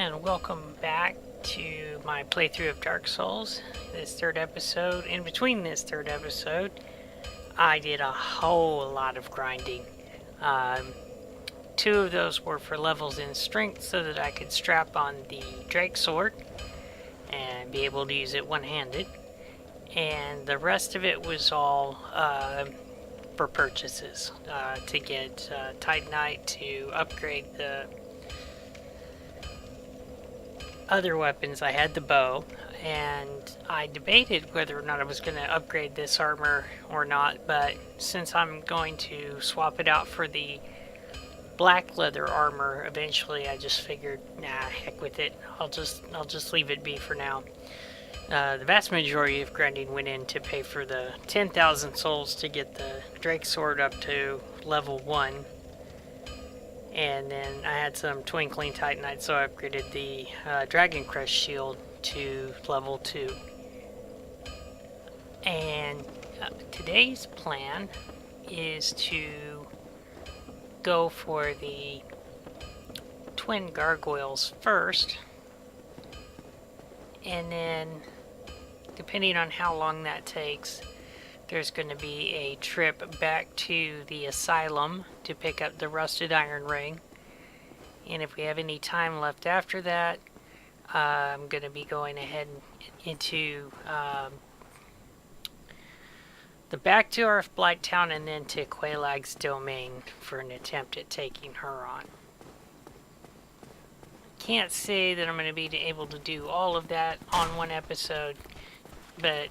and welcome back to my playthrough of Dark Souls, this third episode. In between this third episode, I did a whole lot of grinding. Two of those were for levels in strength so that I could strap on the Drake Sword and be able to use it one-handed. And the rest of it was all for purchases, to get Titanite, to upgrade the other weapons. I had the bow, and I debated whether or not I was going to upgrade this armor or not, but since I'm going to swap it out for the black leather armor eventually, I just figured, nah, heck with it. I'll just leave it be for now. The vast majority of grinding went in to pay for the 10,000 souls to get the Drake Sword up to level 1. And then I had some Twinkling Titanite, so I upgraded the Dragon Crest Shield to level 2. And today's plan is to go for the Twin Gargoyles first. And then, depending on how long that takes, there's going to be a trip back to the asylum to pick up the rusted iron ring. And if we have any time left after that, I'm going to be going ahead into the back to our Blight Town and then to Quaelag's domain for an attempt at taking her on. Can't say that I'm going to be able to do all of that on one episode, but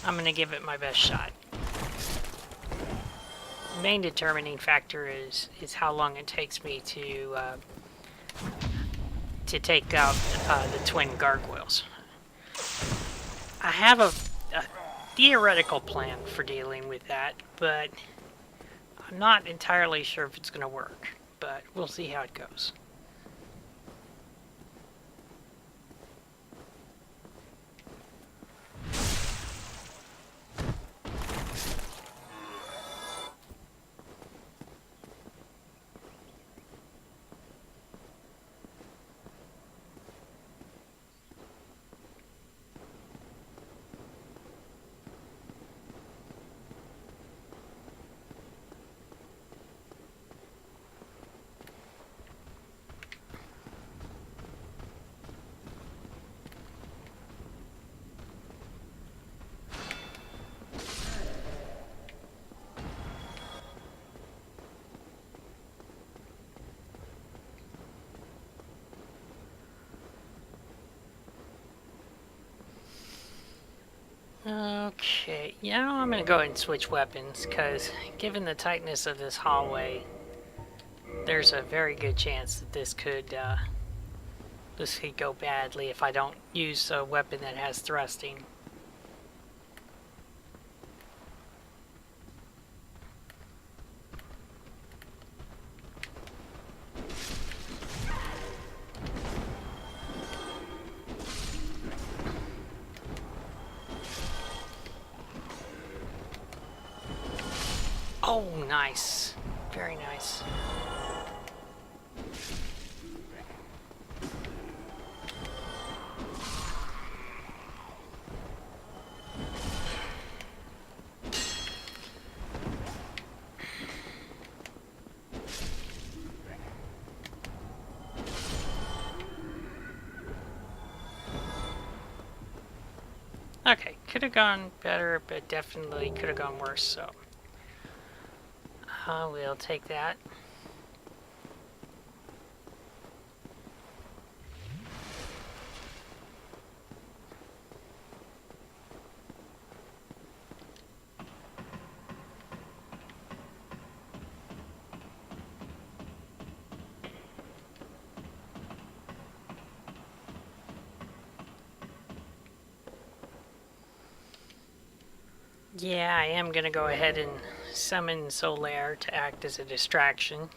I'm going to give it my best shot. The main determining factor is how long it takes me to take out the twin gargoyles. I have a theoretical plan for dealing with that, but I'm not entirely sure if it's going to work, but we'll see how it goes. Okay, I'm going to go ahead and switch weapons, because given the tightness of this hallway, there's a very good chance that this could go badly if I don't use a weapon that has thrusting. Oh, nice. Very nice. Okay, could have gone better, but definitely could have gone worse, so we'll take that. Yeah, I am going to go ahead and summon Solaire to act as a distraction.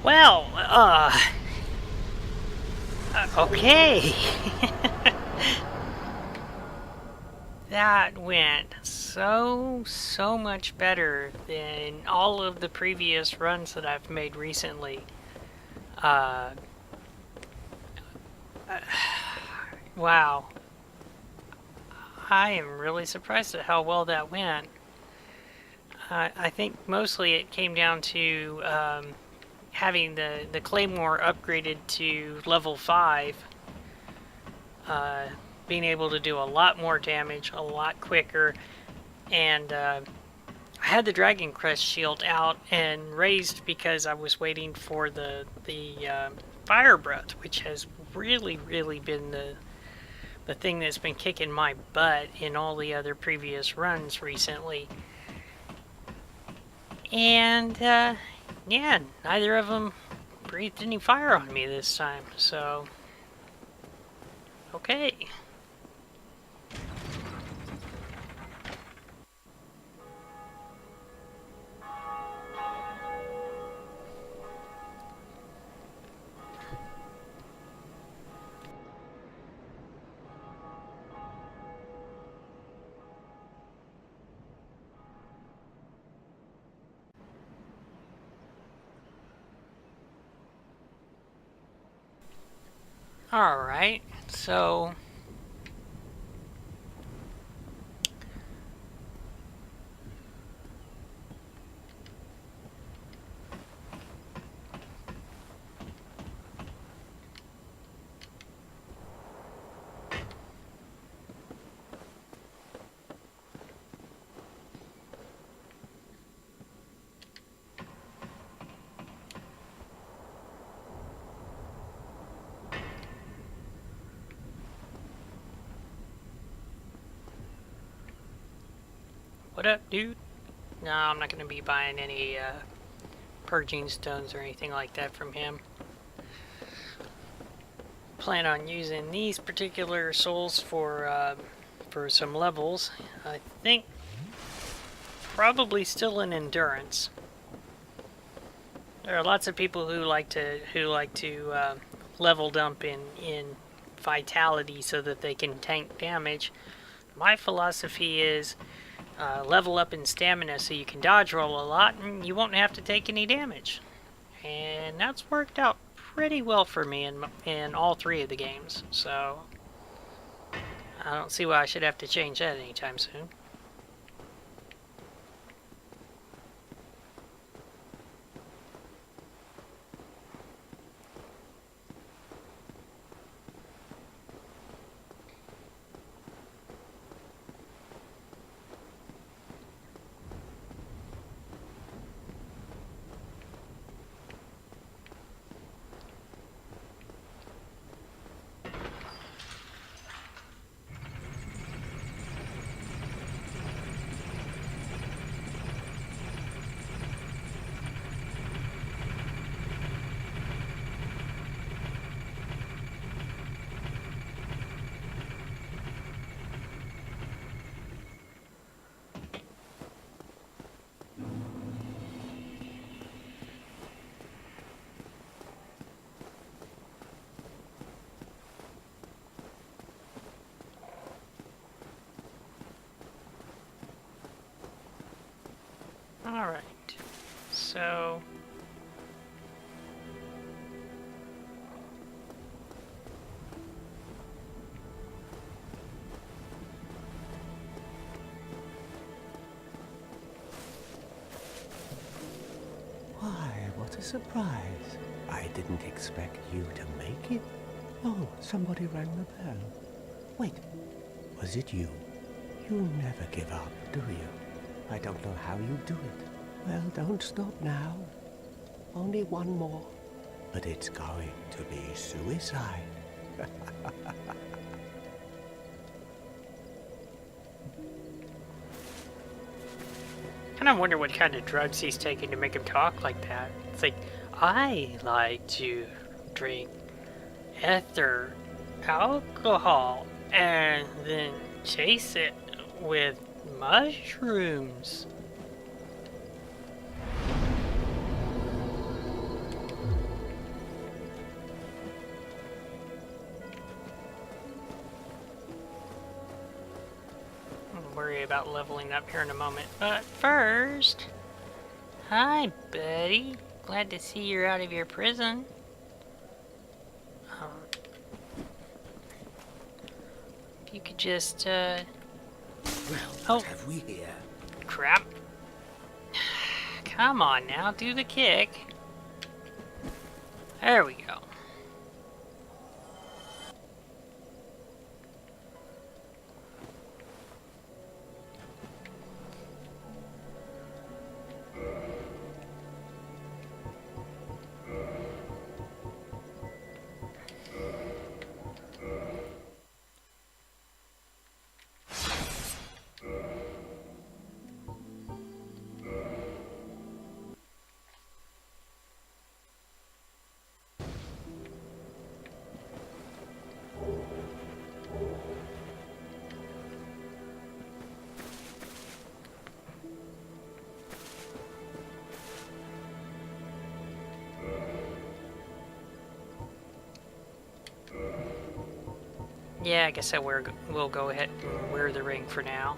Well, okay. That went so much better than all of the previous runs that I've made recently. Uh, wow. I am really surprised at how well that went. I think mostly it came down to having the Claymore upgraded to level 5. Being able to do a lot more damage, a lot quicker, and I had the Dragon Crest shield out and raised because I was waiting for the Fire Breath, which has really been the thing that's been kicking my butt in all the other previous runs recently. And yeah, neither of them breathed any fire on me this time, so okay. Alright, so what up, dude? No, I'm not going to be buying any purging stones or anything like that from him. Plan on using these particular souls for some levels. I think probably still in endurance. There are lots of people who like to level dump in vitality so that they can tank damage. My philosophy is level up in stamina so you can dodge roll a lot and you won't have to take any damage. And that's worked out pretty well for me in all 3 of the games, so I don't see why I should have to change that anytime soon. Alright, so Why, what a surprise. I didn't expect you to make it. Oh, somebody rang the bell. Wait, was it you? You never give up, do you? I don't know how you do it. Well, don't stop now. Only one more. But it's going to be suicide. kind of wonder what kind of drugs he's taking to make him talk like that. It's like, I like to drink ether alcohol and then chase it with mushrooms. worry about leveling up here in a moment. But first, hi, buddy. Glad to see you're out of your prison. If you could just, Well, what have we here? crap. Come on now, do the kick. There we go. Yeah, I guess we'll go ahead and wear the ring for now.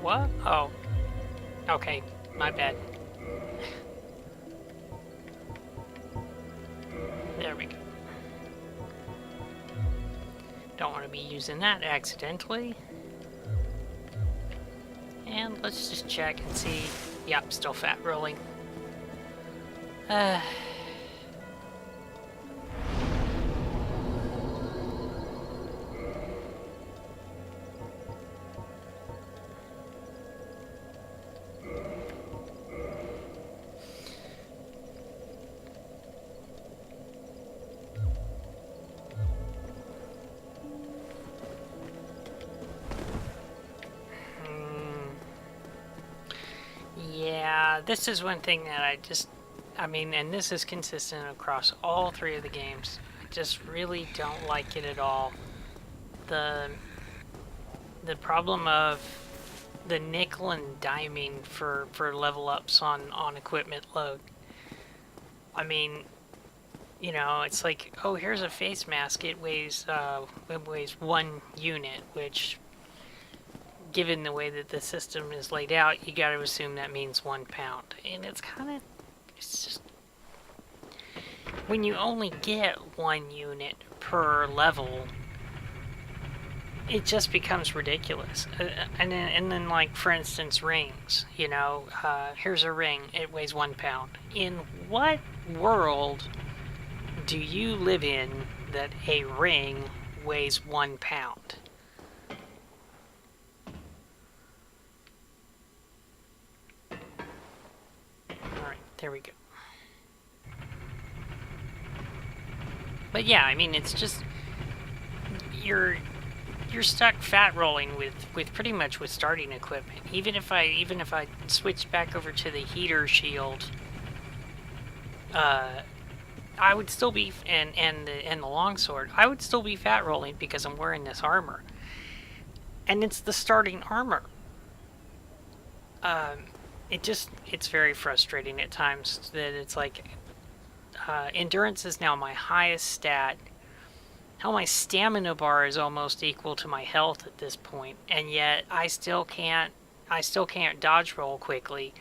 What? Oh. Okay, my bad. There we go. Don't want to be using that accidentally. And let's just check and see. Yep, still fat rolling. Yeah, this is one thing that I mean, and this is consistent across all three of the games. I just really don't like it at all. The problem of the nickel and diming for level ups on equipment load. I mean, you know, it's like, oh, here's a face mask. It weighs 1 unit, which, given the way that the system is laid out, you got to assume that means 1 pound. And it's just, when you only get 1 unit per level, it just becomes ridiculous. And then, like, for instance, rings. You know, here's a ring. It weighs 1 pound. In what world do you live in that a ring weighs 1 pound? Alright, there we go. But yeah, I mean, it's just, you're stuck fat rolling with pretty much with starting equipment. Even if I switched back over to the heater shield, I would still be, and the longsword, I would still be fat rolling because I'm wearing this armor, and it's the starting armor. It's very frustrating at times that it's like, endurance is now my highest stat. How my stamina bar is almost equal to my health at this point, and yet I still can't dodge roll quickly.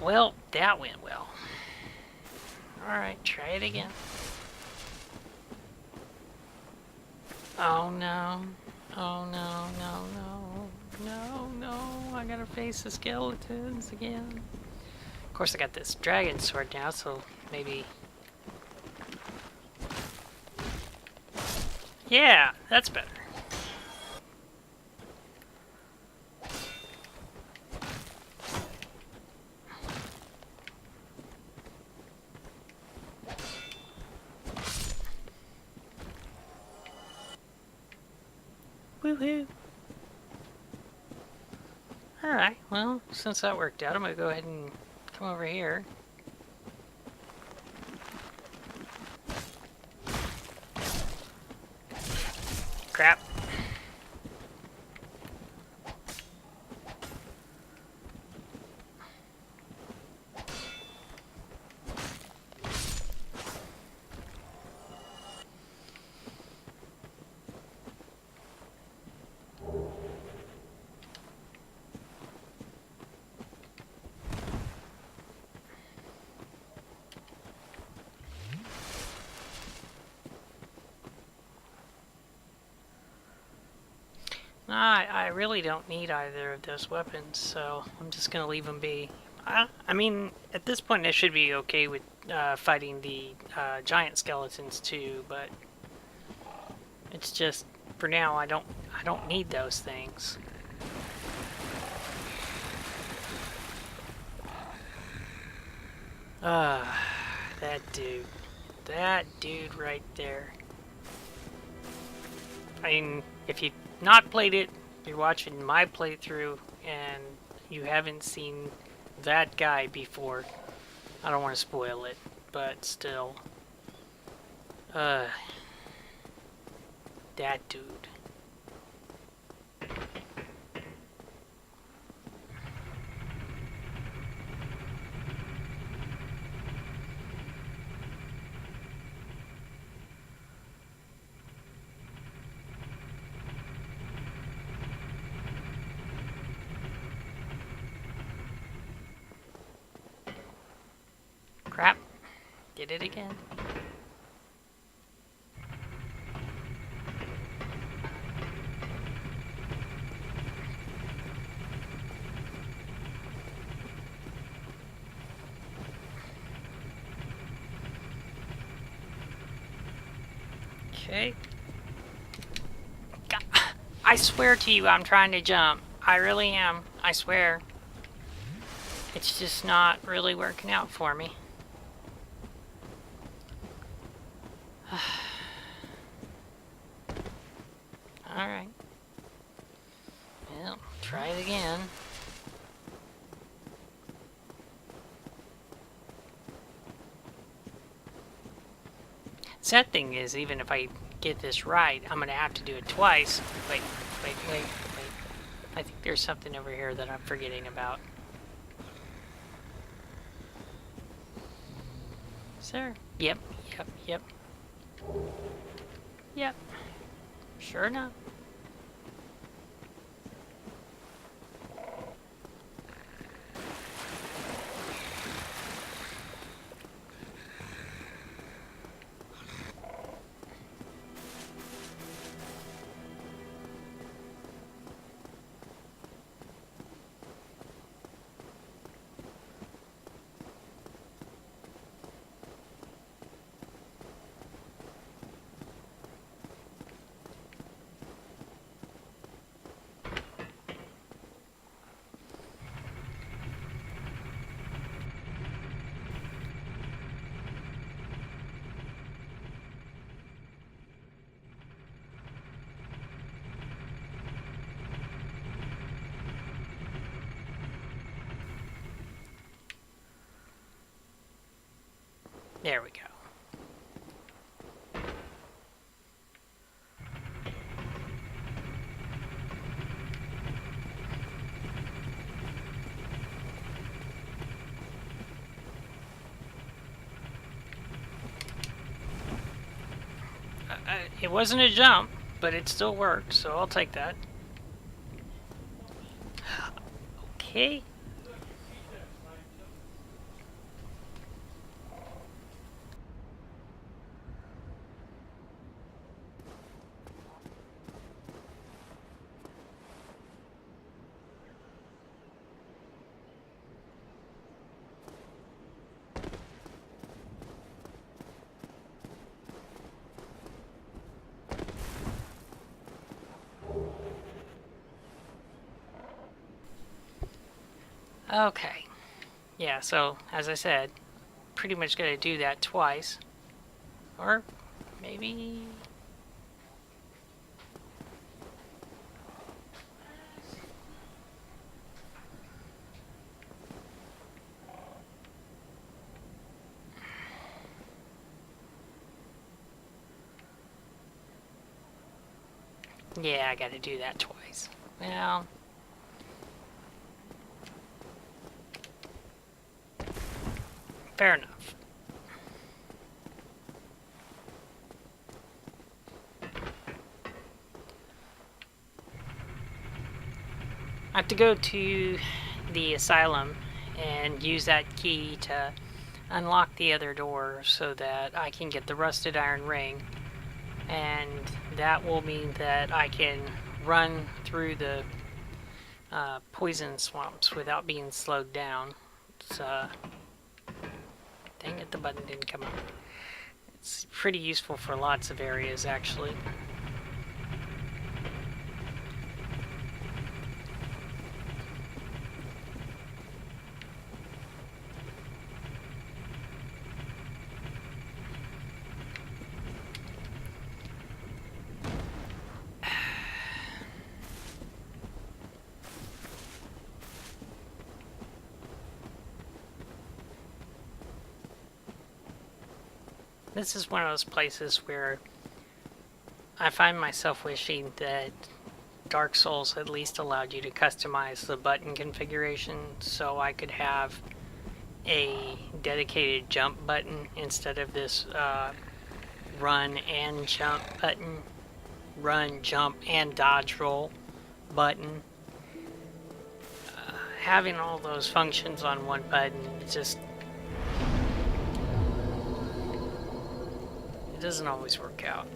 Well, that went well. Alright, try it again. Oh no. Oh no, no, no. No, no. I gotta face the skeletons again. Of course, I got this dragon sword now, so maybe... Yeah, that's better. Woohoo! Alright, well, since that worked out, I'm gonna go ahead and come over here. Crap. I really don't need either of those weapons, so I'm just gonna leave them be. I mean, at this point I should be okay with fighting the giant skeletons too, but it's just for now I don't need those things. That dude right there. I mean, if you've not played it, you're watching my playthrough, and you haven't seen that guy before. I don't want to spoil it, but still. That dude. Crap. Did it again. Okay. God, I swear to you, I'm trying to jump. I really am. I swear. It's just not really working out for me. Alright. Well, try it again. Sad thing is, even if I get this right, I'm gonna have to do it twice. Wait. I think there's something over here that I'm forgetting about. Sir? Yep. Yep. Sure enough. There we go. It wasn't a jump, but it still worked, so I'll take that. Okay. Okay. Yeah, so, as I said, pretty much gonna do that twice. Or maybe... Yeah, I gotta do that twice. Well, fair enough. I have to go to the asylum and use that key to unlock the other door so that I can get the rusted iron ring, and that will mean that I can run through the poison swamps without being slowed down. So, dang it, the button didn't come up. It's pretty useful for lots of areas, actually. This is one of those places where I find myself wishing that Dark Souls at least allowed you to customize the button configuration so I could have a dedicated jump button instead of this run and jump button, run, jump, and dodge roll button. Having all those functions on one button, it doesn't always work out.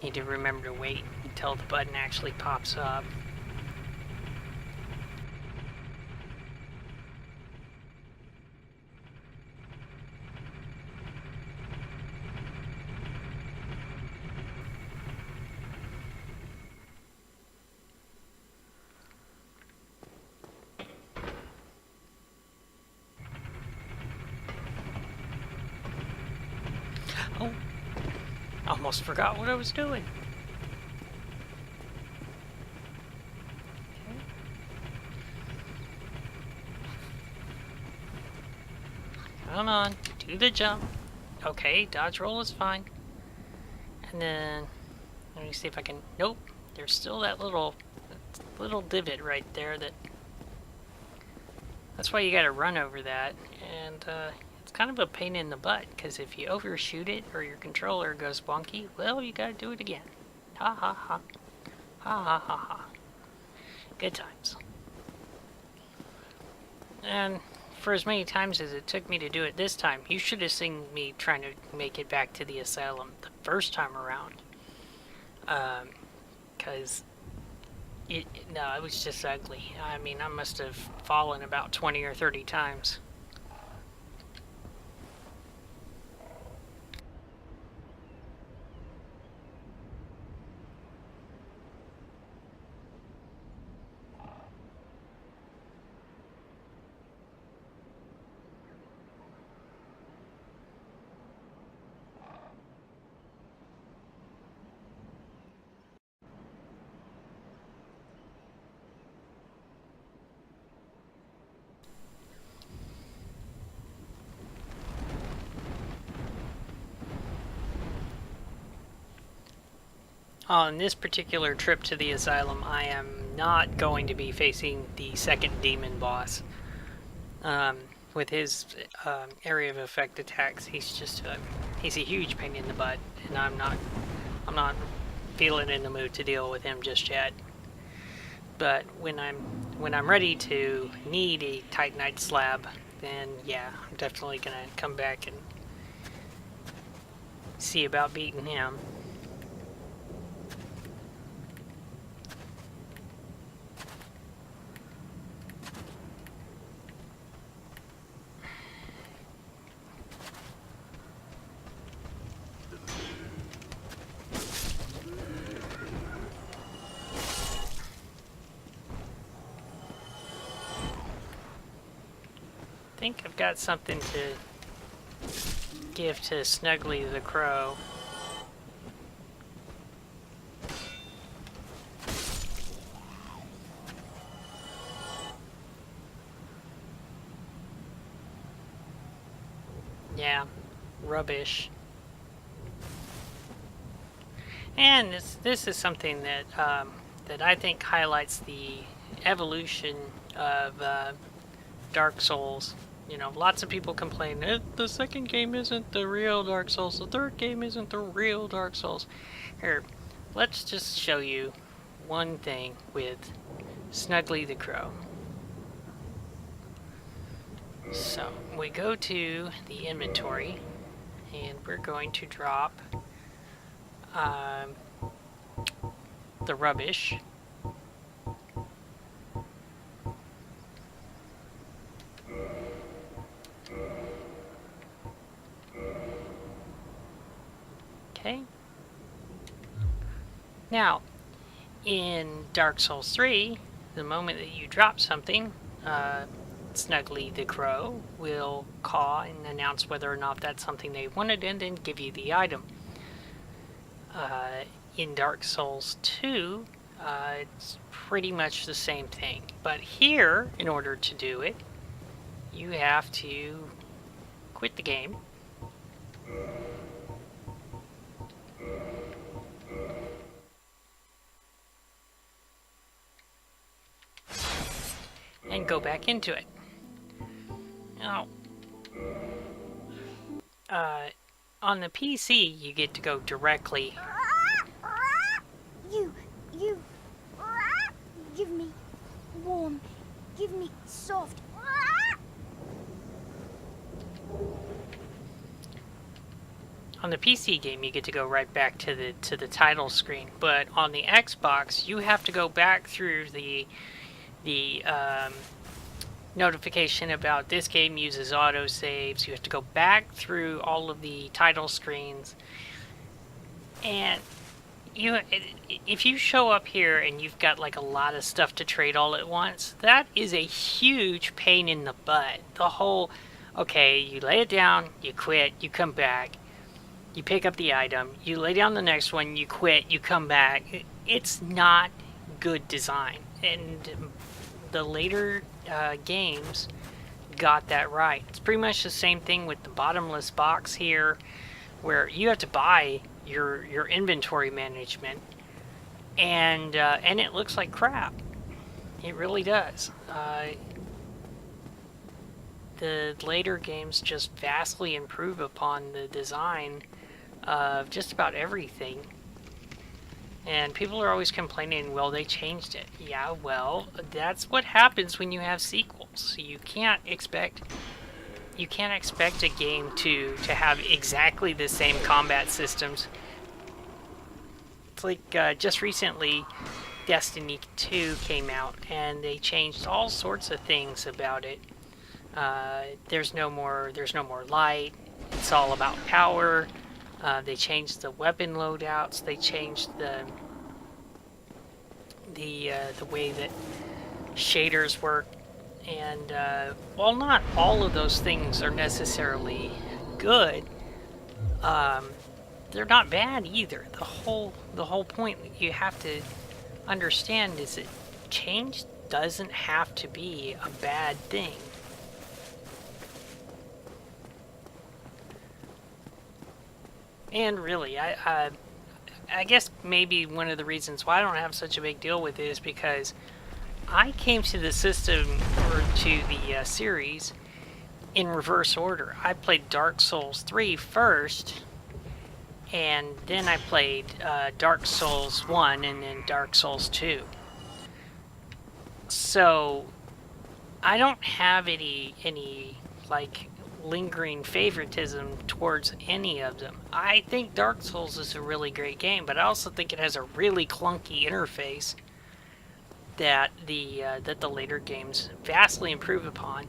Need to remember to wait until the button actually pops up. Oh, almost forgot what I was doing. Come on, do the jump. Okay, dodge roll is fine. And then, let me see if I can, nope, there's still that little divot right there that's why you gotta run over that. And it's kind of a pain in the butt, because if you overshoot it or your controller goes wonky, well, you gotta do it again. Ha ha ha. Ha ha ha ha. Good times. And for as many times as it took me to do it this time, you should have seen me trying to make it back to the asylum the first time around. Because it was just ugly. I mean, I must have fallen about 20 or 30 times. On this particular trip to the asylum, I am not going to be facing the second demon boss. With his area of effect attacks, he's a huge pain in the butt, and I'm not feeling in the mood to deal with him just yet. But when I'm ready to need a Titanite slab, then yeah, I'm definitely gonna come back and see about beating him. think I've got something to give to Snuggly the Crow. Yeah, rubbish. And this is something that that I think highlights the evolution of Dark Souls. You know, lots of people complain that the second game isn't the real Dark Souls, the third game isn't the real Dark Souls. Here, let's just show you one thing with Snuggly the Crow. So, we go to the inventory, and we're going to drop the rubbish. Okay. Now, in Dark Souls 3, the moment that you drop something, Snuggly the Crow will caw and announce whether or not that's something they wanted and then give you the item. In Dark Souls 2, it's pretty much the same thing. But here, in order to do it, you have to quit the game. And go back into it. Now, on the PC, you get to go directly. You, give me warm, give me soft. On the PC game, you get to go right back to the title screen, but on the Xbox, you have to go back through the notification about this game uses autosaves. You have to go back through all of the title screens, and if you show up here and you've got like a lot of stuff to trade all at once, that is a huge pain in the butt. The whole, okay, you lay it down, you quit, you come back, you pick up the item, you lay down the next one, you quit, you come back. It's not good design, and the later games got that right. It's pretty much the same thing with the bottomless box here, where you have to buy your inventory management, and it looks like crap. It really does. The later games just vastly improve upon the design of just about everything. And people are always complaining, well, they changed it. Yeah, well, that's what happens when you have sequels. You can't expect a game to have exactly the same combat systems. It's like just recently Destiny 2 came out and they changed all sorts of things about it. There's no more light. It's all about power. They changed the weapon loadouts. They changed the way that shaders work. And while not all of those things are necessarily good, they're not bad either. The whole point that you have to understand is that change doesn't have to be a bad thing. And really, I guess maybe one of the reasons why I don't have such a big deal with it is because I came to the system, or to the series, in reverse order. I played Dark Souls 3 first, and then I played Dark Souls 1 and then Dark Souls 2. So, I don't have any like, lingering favoritism towards any of them. I think Dark Souls is a really great game, but I also think it has a really clunky interface that the later games vastly improve upon.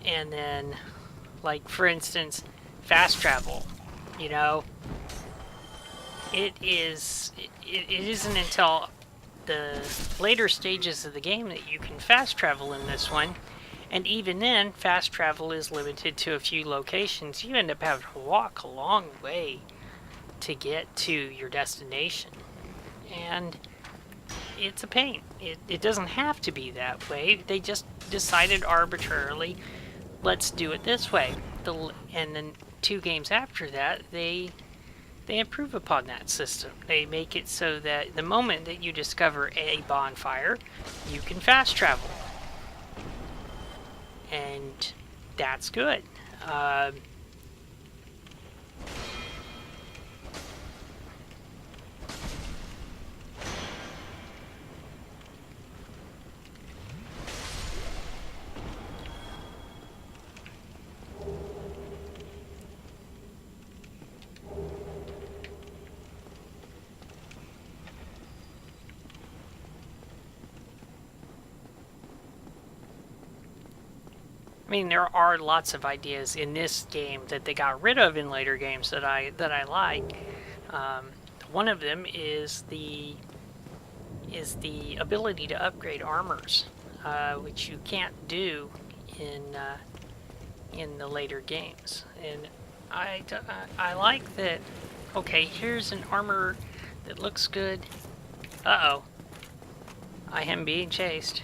And then, like, for instance, fast travel. You know, it isn't until the later stages of the game that you can fast travel in this one, And even then, fast travel is limited to a few locations. You end up having to walk a long way to get to your destination. And it's a pain. It doesn't have to be that way. They just decided arbitrarily, let's do it this way. And then 2 games after that, they improve upon that system. They make it so that the moment that you discover a bonfire, you can fast travel. And that's good. I mean, there are lots of ideas in this game that they got rid of in later games that I like. One of them is the ability to upgrade armors, which you can't do in the later games. And I like that. Okay, here's an armor that looks good. Uh-oh. I am being chased.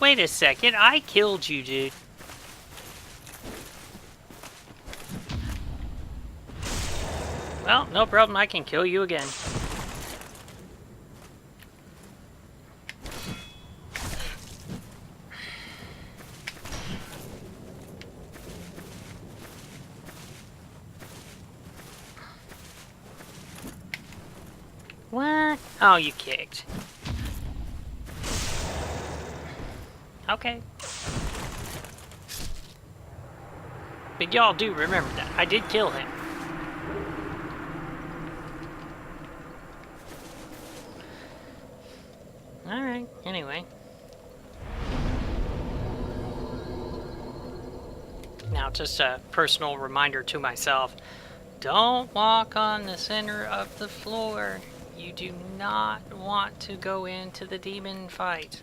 Wait a second, I killed you, dude. Well, no problem, I can kill you again. What? Oh, you kicked. Okay. But y'all do remember that. I did kill him. Alright, anyway. Now, just a personal reminder to myself. Don't walk on the center of the floor. You do not want to go into the demon fight.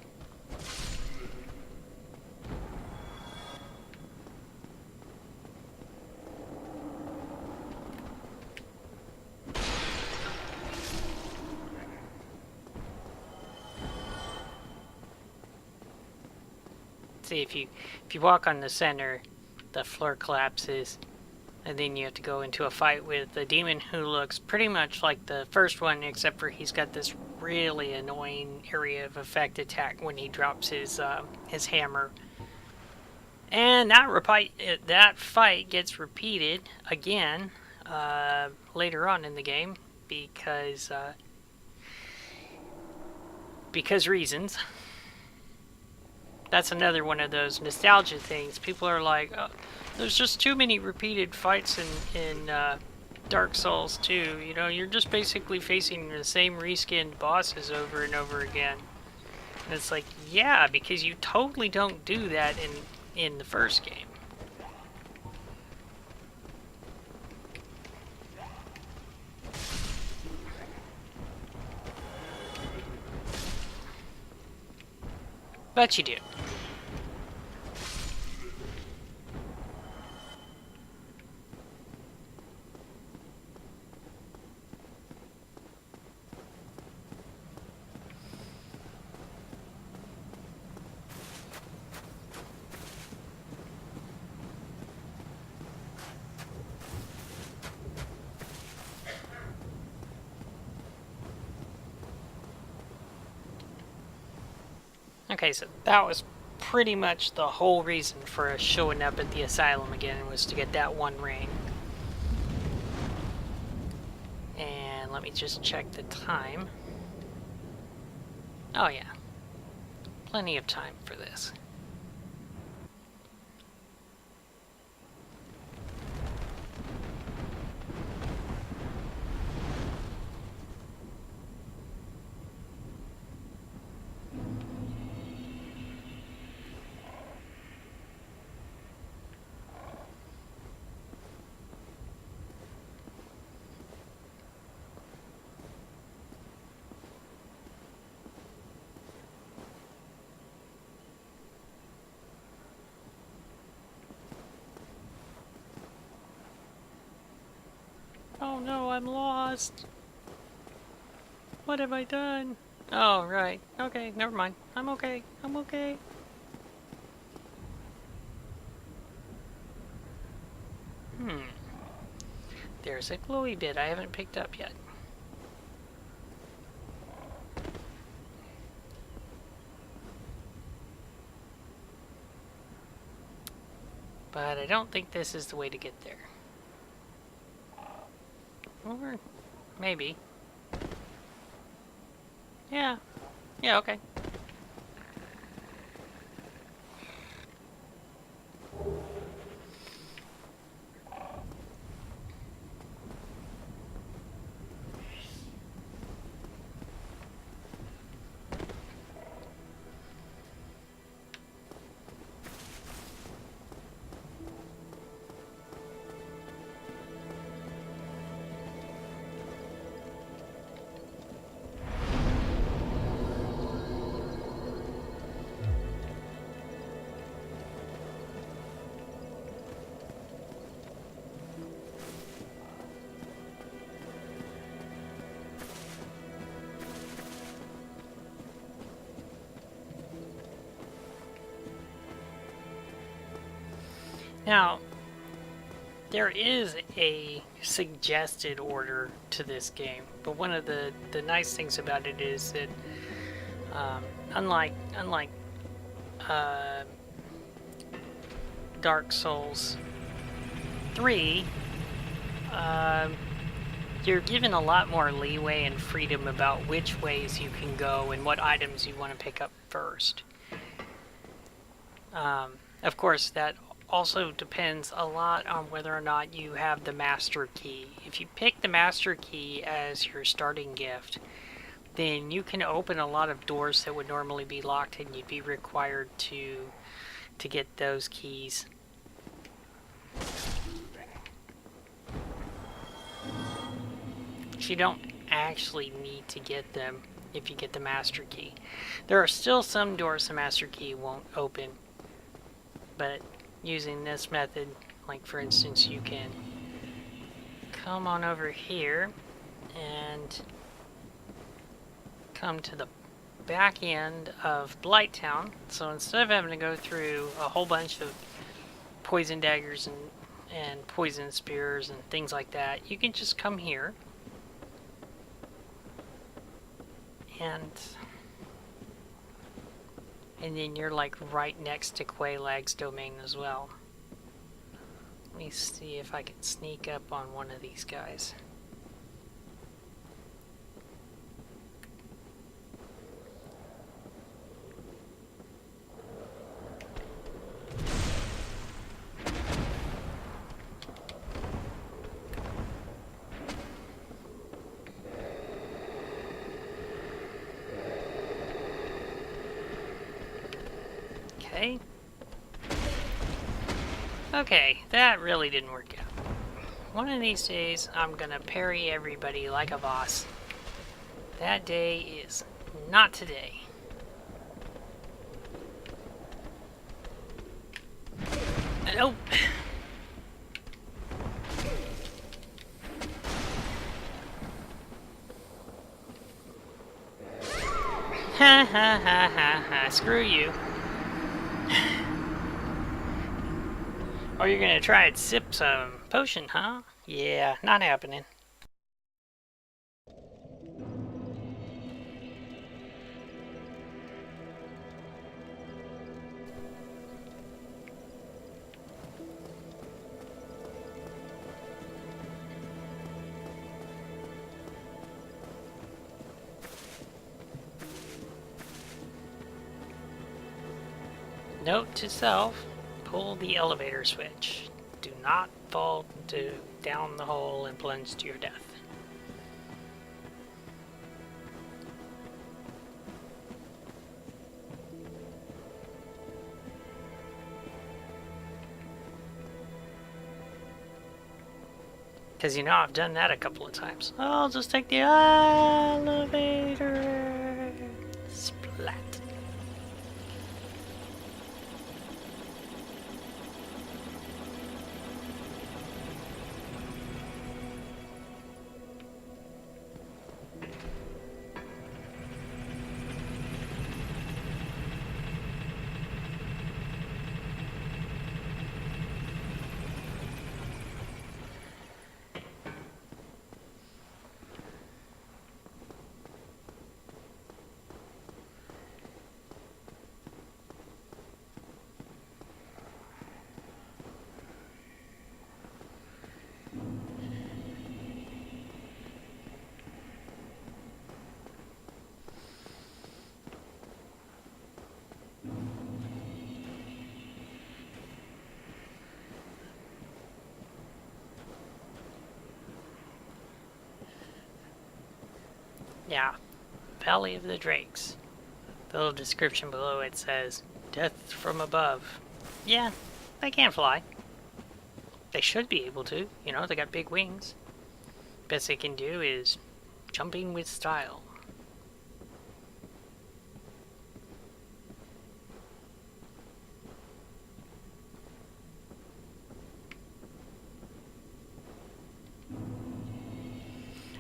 See, if you walk on the center, the floor collapses, and then you have to go into a fight with a demon who looks pretty much like the first one, except for he's got this really annoying area of effect attack when he drops his hammer. And that fight gets repeated again later on in the game because reasons. That's another one of those nostalgia things. People are like, oh, there's just too many repeated fights in Dark Souls 2. You know, you're just basically facing the same reskinned bosses over and over again. And it's like, yeah, because you totally don't do that in the first game. But you do. Okay, so that was pretty much the whole reason for us showing up at the asylum again, was to get that one ring. And let me just check the time. Oh yeah, plenty of time for this. no, I'm lost. What have I done? Oh, right. Okay, never mind. I'm okay. I'm okay. There's a glowy bit I haven't picked up yet. But I don't think this is the way to get there. Or maybe. Yeah. Yeah, okay. Now, there is a suggested order to this game, but one of the nice things about it is that unlike Dark Souls 3, you're given a lot more leeway and freedom about which ways you can go and what items you want to pick up first. Of course, that also depends a lot on whether or not you have the master key. If you pick the master key as your starting gift, then you can open a lot of doors that would normally be locked and you'd be required to get those keys. But you don't actually need to get them if you get the master key. There are still some doors the master key won't open, but using this method, like for instance, you can come on over here and come to the back end of Blighttown. So instead of having to go through a whole bunch of poison daggers and poison spears and things like that, you can just come here and then you're like right next to Quaylag's domain as well. Let me see if I can sneak up on one of these guys. Okay. Okay, that really didn't work out. One of these days, I'm gonna parry everybody like a boss. That day is not today. Nope. Ha ha ha ha ha. Screw you. Oh, you're gonna try and sip some potion, huh? Yeah, not happening. Note to self, pull the elevator switch. Do not fall down the hole and plunge to your death. Because you know I've done that a couple of times. I'll just take the elevator. Splat. Yeah, Valley of the Drakes. The little description below it says, "Death from above." Yeah, they can fly. They should be able to. You know, they got big wings. Best they can do is jumping with style.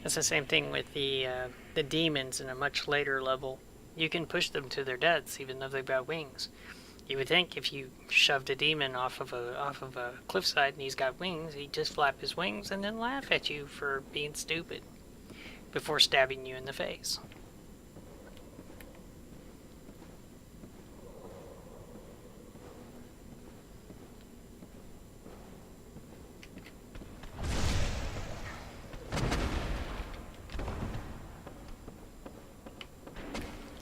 It's the same thing with the demons in a much later level. You can push them to their deaths even though they've got wings. You would think if you shoved a demon off of a cliffside and he's got wings, he'd just flap his wings and then laugh at you for being stupid before stabbing you in the face.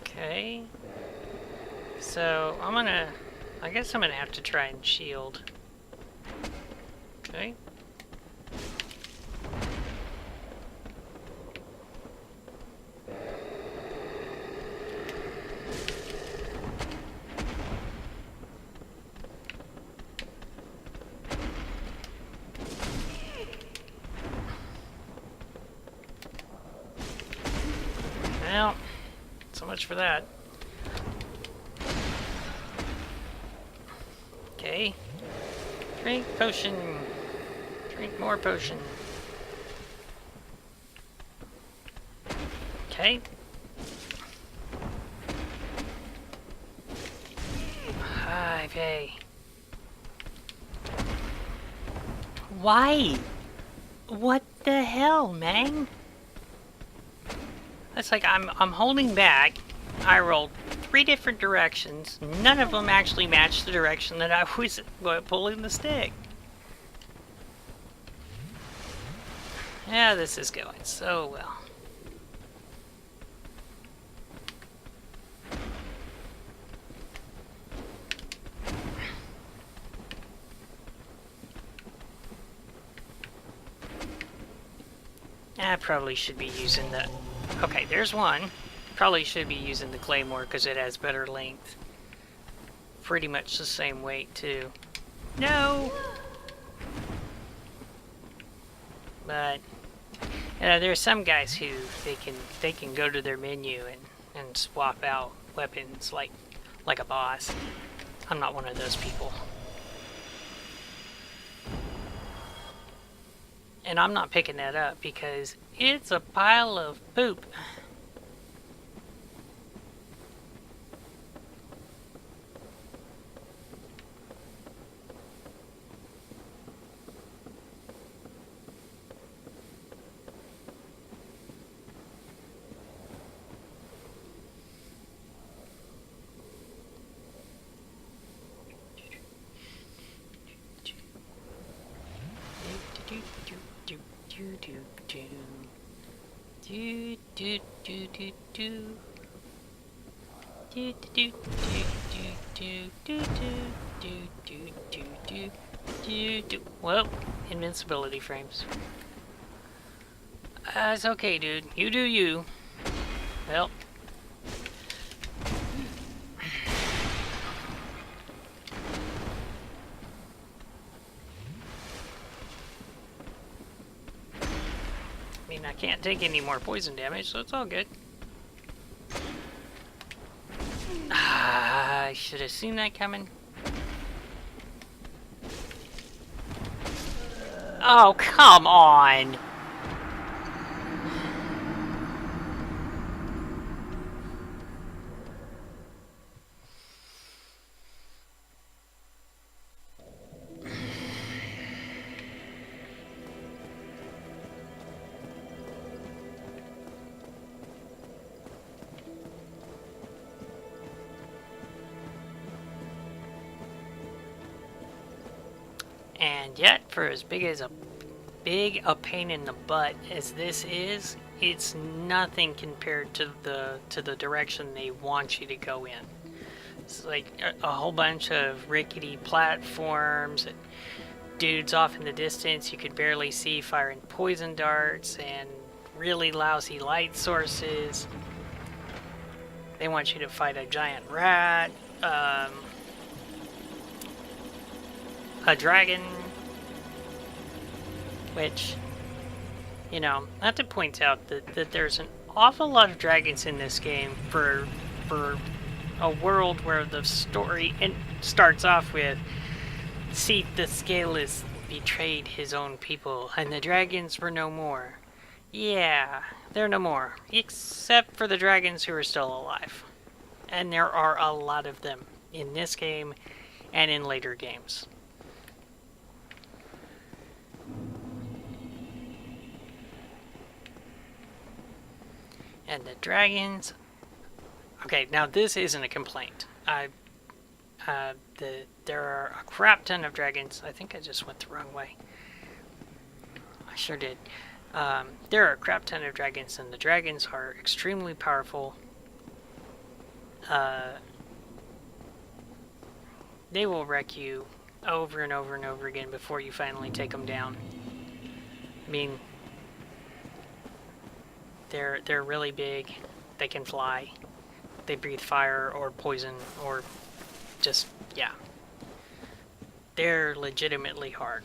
Okay. So I guess I'm gonna have to try and shield. Okay. Well, so much for that. Okay. Drink potion. Drink more potion. Okay. Okay. Why? What the hell, man? It's like I'm holding back. I rolled 3 different directions. None of them actually matched the direction that I was pulling the stick. Yeah, this is going so well. I probably should be using the... Okay, there's one. Probably should be using the claymore because it has better length. Pretty much the same weight too. No! But there's some guys who they can go to their menu and swap out weapons like a boss. I'm not one of those people. And I'm not picking that up because it's a pile of poop. Well, invincibility frames. It's okay, dude. You do you. Well. I mean, I can't take any more poison damage, so it's all good. I should have seen that coming. Oh, come on! And yet, for as big a pain in the butt as this is, it's nothing compared to the direction they want you to go in. It's like a whole bunch of rickety platforms, and dudes off in the distance you could barely see firing poison darts, and really lousy light sources. They want you to fight a giant rat, a dragon, which, you know, I have to point out that there's an awful lot of dragons in this game for a world where the story starts off with, see, the Scaleless betrayed his own people, and the dragons were no more. Yeah, they're no more, except for the dragons who are still alive. And there are a lot of them in this game and in later games. And the dragons... Okay, now this isn't a complaint. There are a crap ton of dragons. I think I just went the wrong way. I sure did. There are a crap ton of dragons, and the dragons are extremely powerful. They will wreck you over and over and over again before you finally take them down. I mean, they're really big. They can fly. They breathe fire or poison or just, yeah. They're legitimately hard.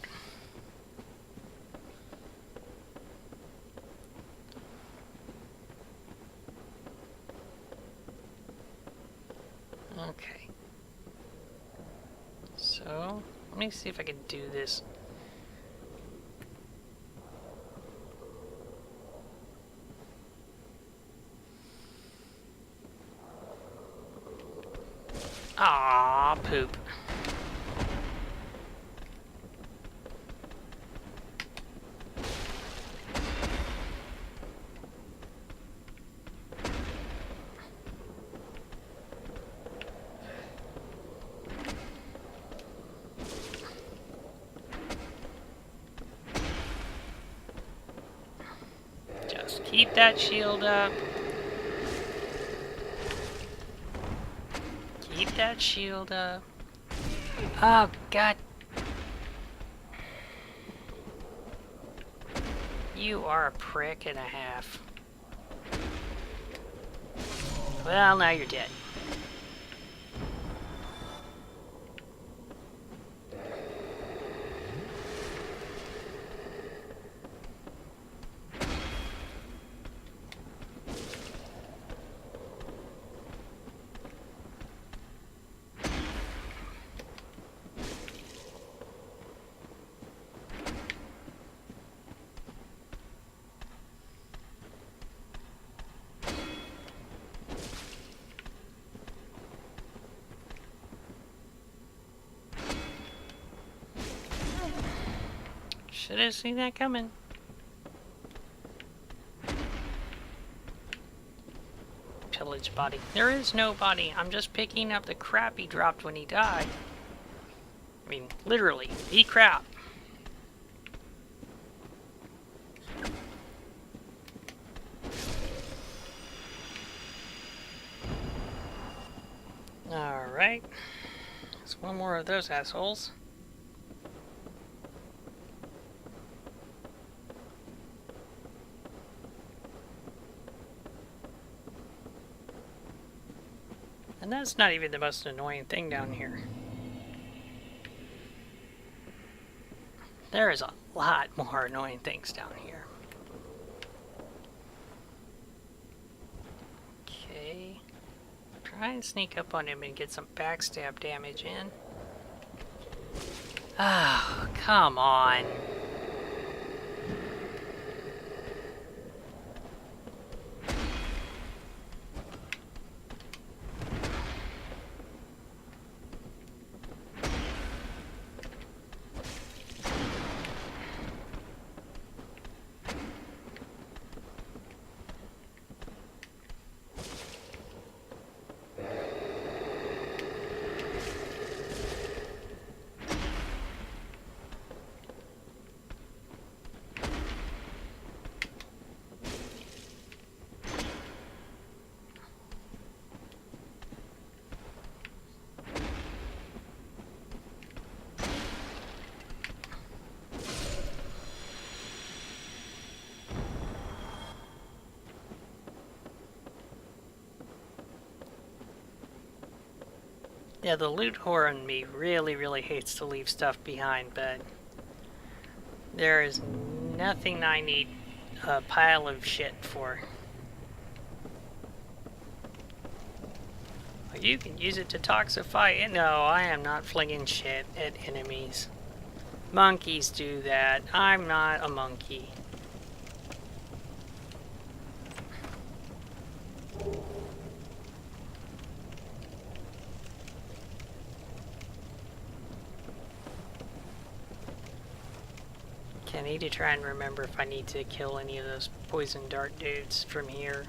Okay. So, let me see if I can do this. Ah, poop. Just keep that shield up. Keep that shield up. Oh, God. You are a prick and a half. Well, now you're dead. Should have seen that coming. Pillage body. There is no body. I'm just picking up the crap he dropped when he died. I mean, literally, the crap. Alright. There's one more of those assholes. And that's not even the most annoying thing down here. There is a lot more annoying things down here. Okay. Try and sneak up on him and get some backstab damage in. Oh, come on. Yeah, the loot whore in me really hates to leave stuff behind, but there is nothing I need a pile of shit for. You can use it to toxify. No, I am not flinging shit at enemies. Monkeys do that. I'm not a monkey. Okay, I need to try and remember if I need to kill any of those poison dart dudes from here.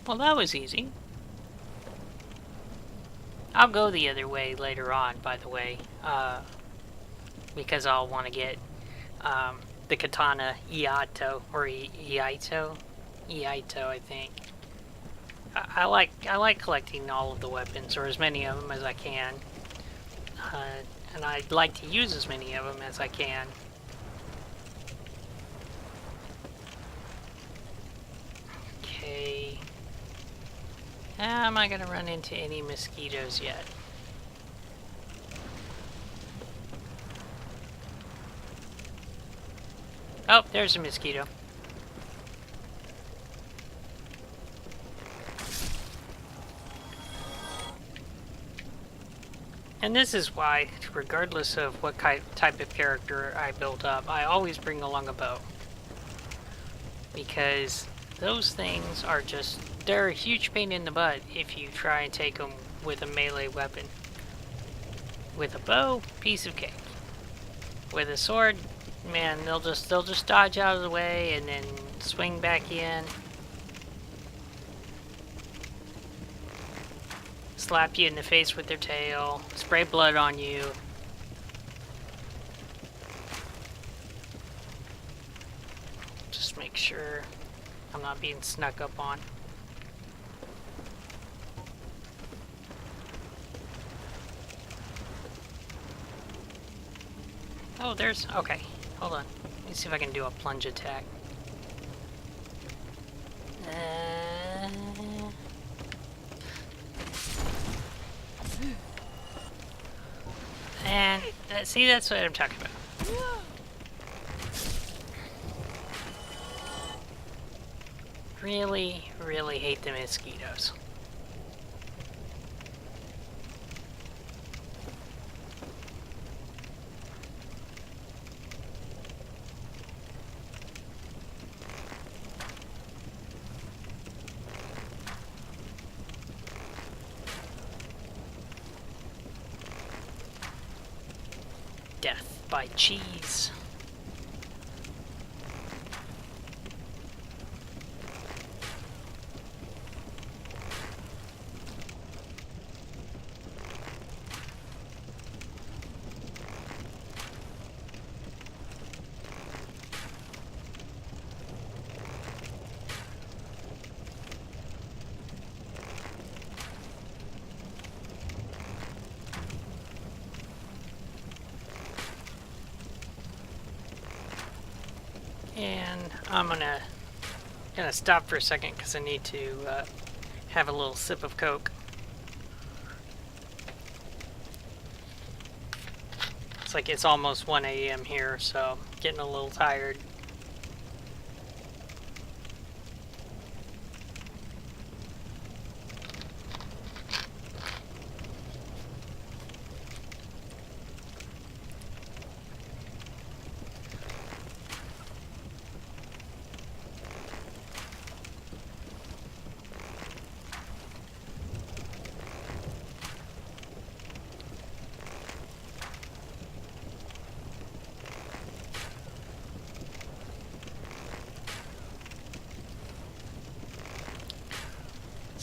Well, that was easy. I'll go the other way later on, by the way, because I'll want to get the katana Iaito, or Iaito? Iaito, I think. I like collecting all of the weapons, or as many of them as I can. And I'd like to use as many of them as I can. Okay. Am I gonna run into any mosquitoes yet? Oh, there's a mosquito. And this is why, regardless of what type of character I build up, I always bring along a bow. Because those things are just, they're a huge pain in the butt if you try and take them with a melee weapon. With a bow, piece of cake. With a sword, man, they'll just dodge out of the way and then swing back in. Slap you in the face with their tail, spray blood on you. Just make sure I'm not being snuck up on. Oh, there's... okay, hold on. Let me see if I can do a plunge attack. And, see, that's what I'm talking about. Really hate the mosquitoes. Death by cheese. And I'm gonna stop for a second because I need to have a little sip of Coke. It's like it's almost 1 a.m. here, so getting a little tired.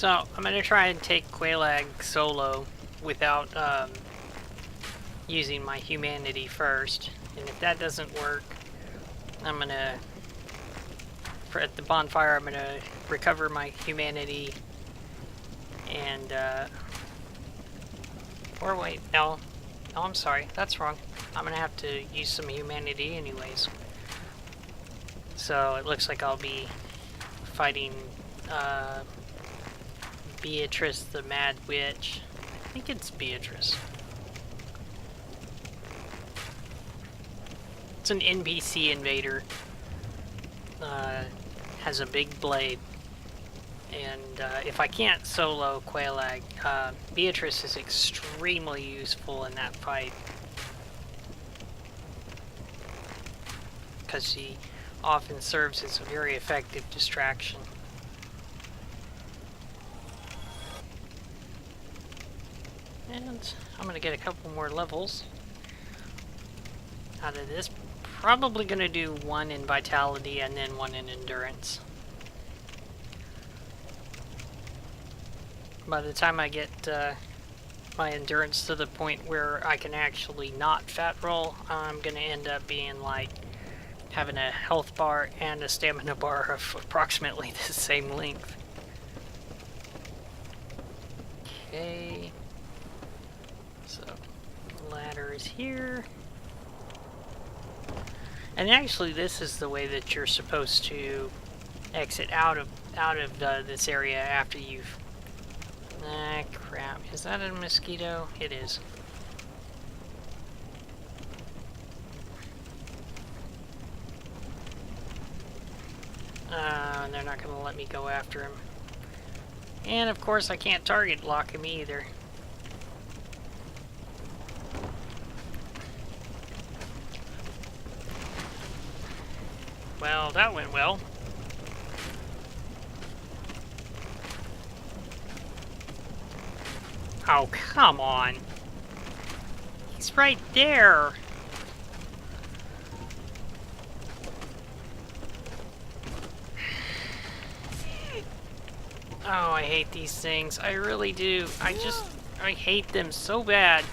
So, I'm gonna try and take Quelaag solo without using my humanity first. And if that doesn't work, I'm gonna, at the bonfire, I'm gonna recover my humanity and, or wait, no. No, I'm sorry, that's wrong. I'm gonna have to use some humanity anyways. So, it looks like I'll be fighting, Beatrice the Mad Witch. I think it's Beatrice. It's an NPC invader. Has a big blade. And if I can't solo Quelaag, Beatrice is extremely useful in that fight. Because she often serves as a very effective distraction. And I'm going to get a couple more levels out of this. Probably going to do one in Vitality and then one in Endurance. By the time I get my Endurance to the point where I can actually not fat roll, I'm going to end up being like having a health bar and a stamina bar of approximately the same length. Okay. So, ladder is here. And actually, this is the way that you're supposed to exit out of this area after you've... Ah, crap. Is that a mosquito? It is. They're not going to let me go after him. And of course, I can't target lock him either. Well, that went well. Oh, come on. He's right there. Oh, I hate these things. I really do. I hate them so bad.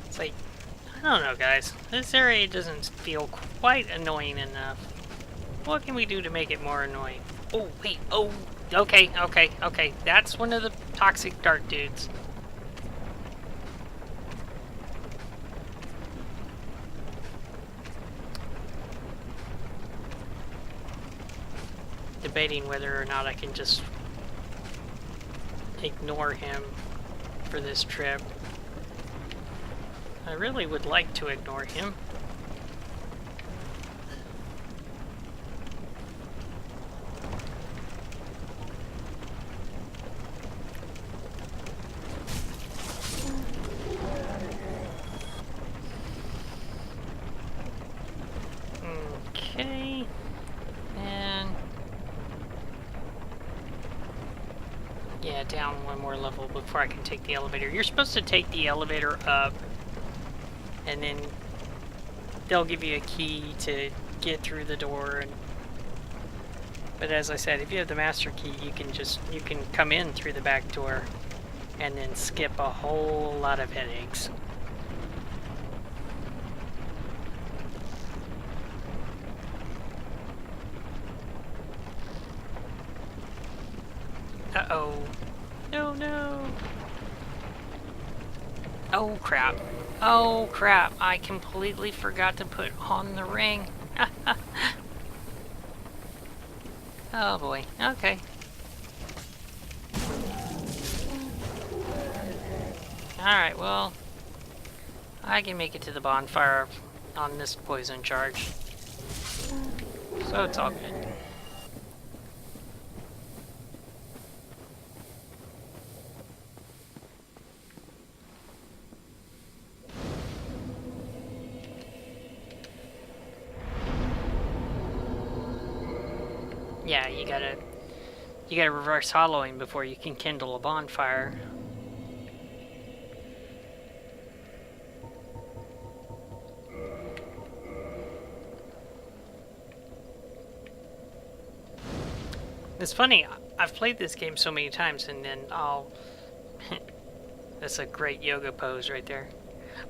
It's like, I don't know, guys. This area doesn't feel quite annoying enough. What can we do to make it more annoying? Oh, wait. Oh, okay. That's one of the toxic dart dudes. Debating whether or not I can just ignore him for this trip. I really would like to ignore him. Okay. And... yeah, down one more level before I can take the elevator. You're supposed to take the elevator up, and then they'll give you a key to get through the door. But as I said, if you have the master key, you can come in through the back door and then skip a whole lot of headaches. Uh-oh. No. Oh, crap. Oh, crap. I completely forgot to put on the ring. Oh, boy. Okay. Alright, well, I can make it to the bonfire on this poison charge. So it's all good. Yeah, you gotta reverse hollowing before you can kindle a bonfire. It's funny, I've played this game so many times and then I'll... That's a great yoga pose right there.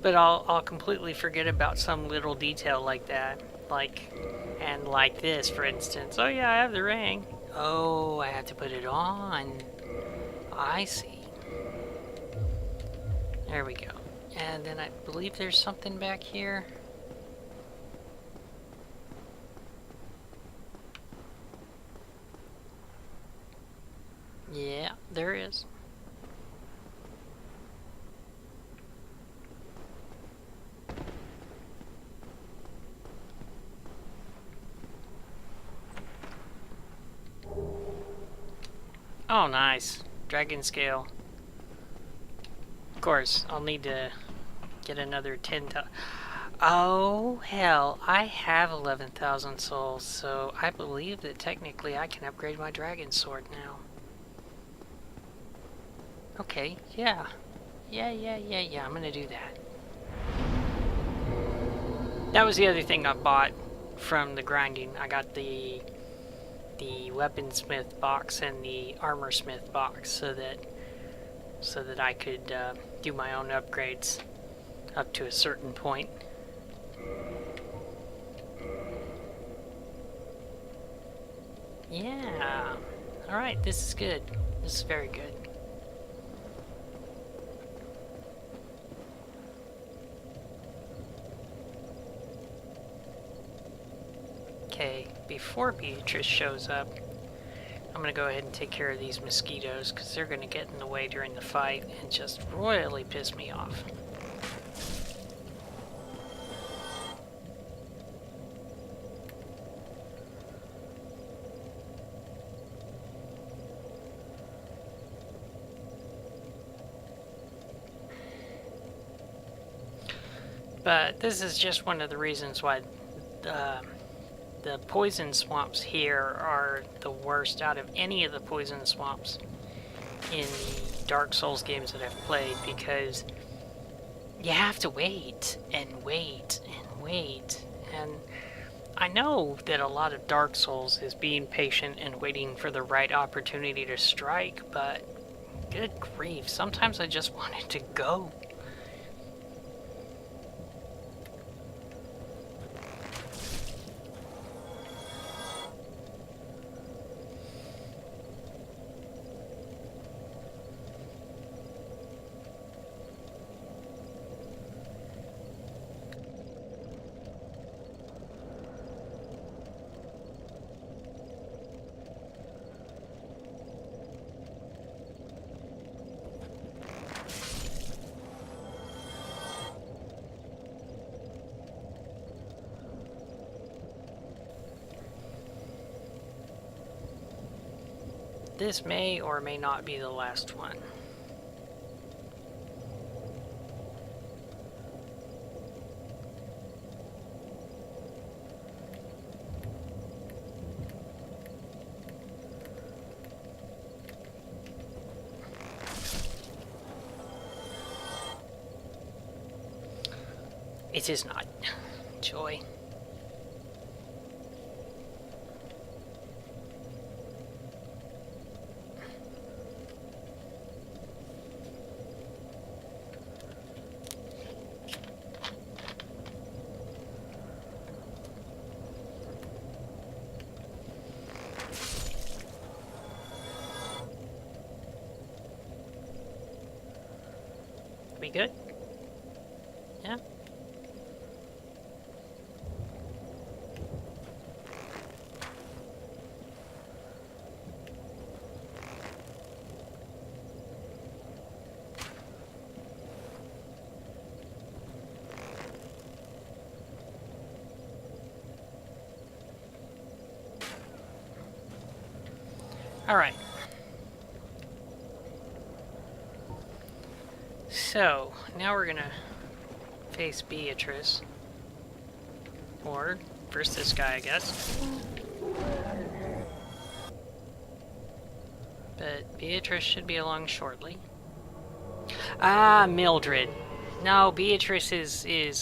But I'll completely forget about some little detail like that. Like this, for instance. Oh yeah, I have the ring. Oh, I have to put it on. I see. There we go. And then I believe there's something back here. Yeah, there is. Oh, nice. Dragon scale. Of course, I'll need to get another 10,000. Oh, hell. I have 11,000 souls, so I believe that technically I can upgrade my dragon sword now. Okay, yeah. Yeah, I'm gonna do that. That was the other thing I bought from the grinding. I got the weaponsmith box and the armorsmith box so that I could do my own upgrades up to a certain point. Yeah. Alright, this is good. This is very good. Okay, before Beatrice shows up, I'm gonna go ahead and take care of these mosquitoes because they're gonna get in the way during the fight and just royally piss me off. But this is just one of the reasons why the poison swamps here are the worst out of any of the poison swamps in the Dark Souls games that I've played, because you have to wait and wait and wait. And I know that a lot of Dark Souls is being patient and waiting for the right opportunity to strike, but good grief, sometimes I just want it to go. This may or may not be the last one. It is not. Joy. We good? Yeah? All right. So, now we're gonna face Beatrice. Or, first this guy, I guess. But Beatrice should be along shortly. Ah, Mildred. No, Beatrice is in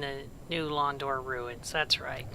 the new Londor ruins. That's right.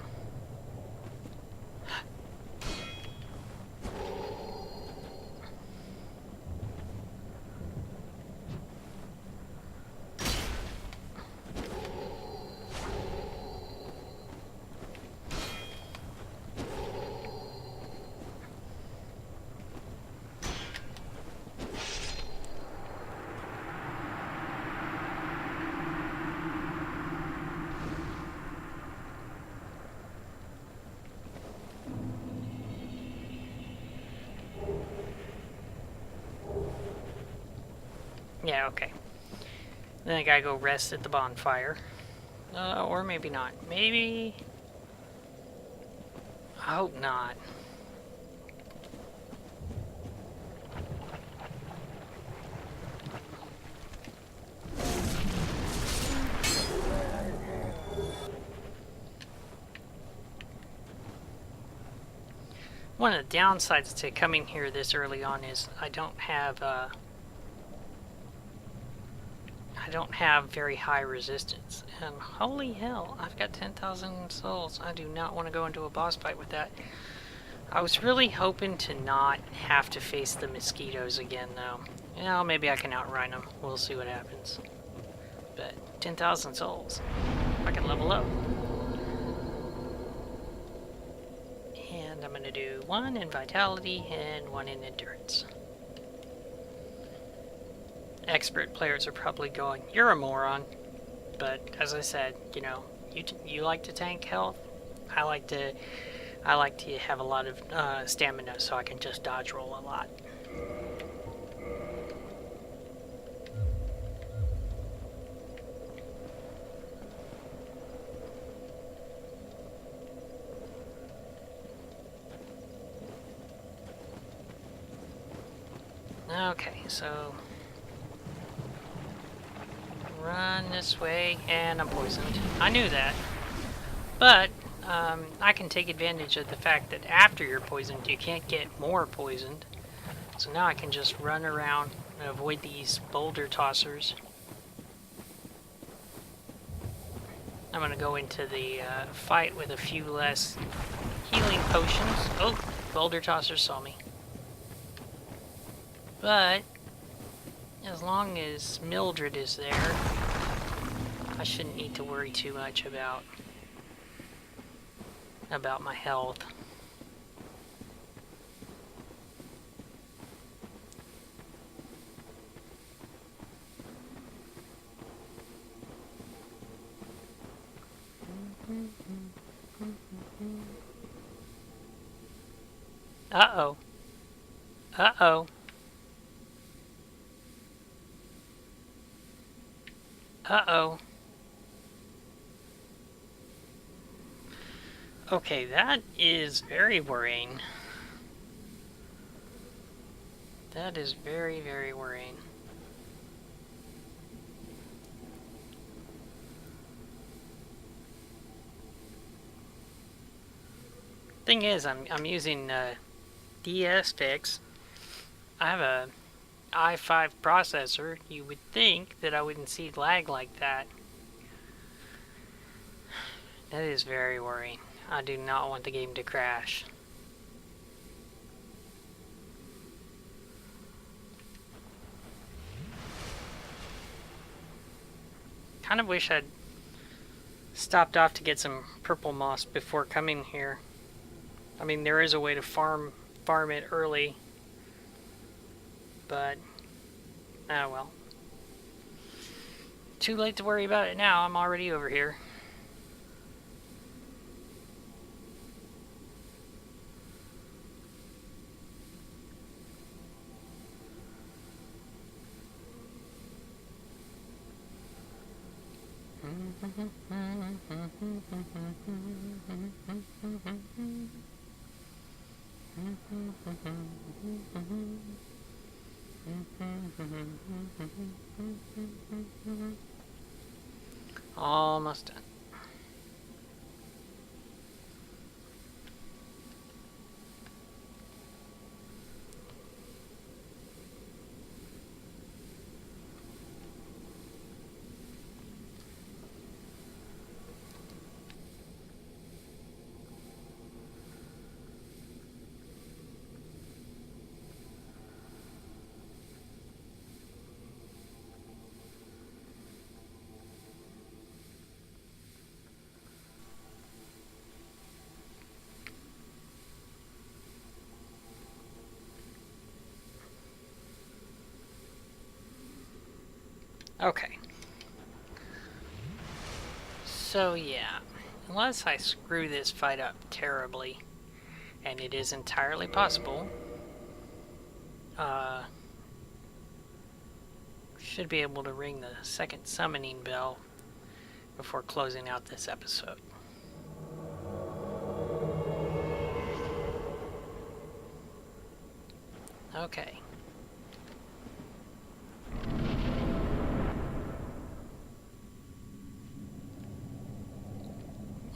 Yeah, okay. Then I gotta go rest at the bonfire. Or maybe not. Maybe... I hope not. One of the downsides to coming here this early on is I don't have very high resistance. And holy hell, I've got 10,000 souls. I do not want to go into a boss fight with that. I was really hoping to not have to face the mosquitoes again, though. Yeah, maybe I can outrun them. We'll see what happens. But 10,000 souls. I can level up. And I'm going to do 1 in vitality and 1 in endurance. Expert players are probably going, "You're a moron." But as I said, you know, you like to tank health. I like to have a lot of stamina, so I can just dodge roll a lot. Okay, so run this way, and I'm poisoned. I knew that. But I can take advantage of the fact that after you're poisoned, you can't get more poisoned. So now I can just run around and avoid these boulder tossers. I'm going to go into the fight with a few less healing potions. Oh, boulder tossers saw me. But as long as Mildred is there, I shouldn't need to worry too much about my health. Uh-oh. Uh-oh. Uh-oh. Okay, that is very worrying. That is very, very worrying. Thing is, I'm using DS fix. I have a i5 processor. You would think that I wouldn't see lag like that. That is very worrying. I do not want the game to crash. Kind of wish I'd stopped off to get some purple moss before coming here. I mean, there is a way to farm it early, but oh well. Too late to worry about it now. I'm already over here. Almost done. Okay. So yeah, unless I screw this fight up terribly, and it is entirely possible, should be able to ring the second summoning bell before closing out this episode. Okay.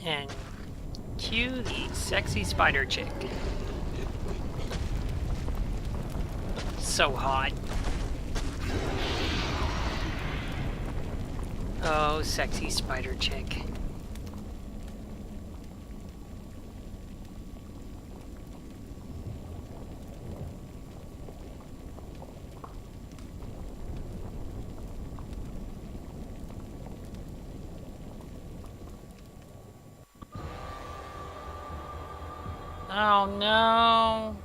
And cue the sexy spider chick. So hot. Oh, sexy spider chick. Oh no.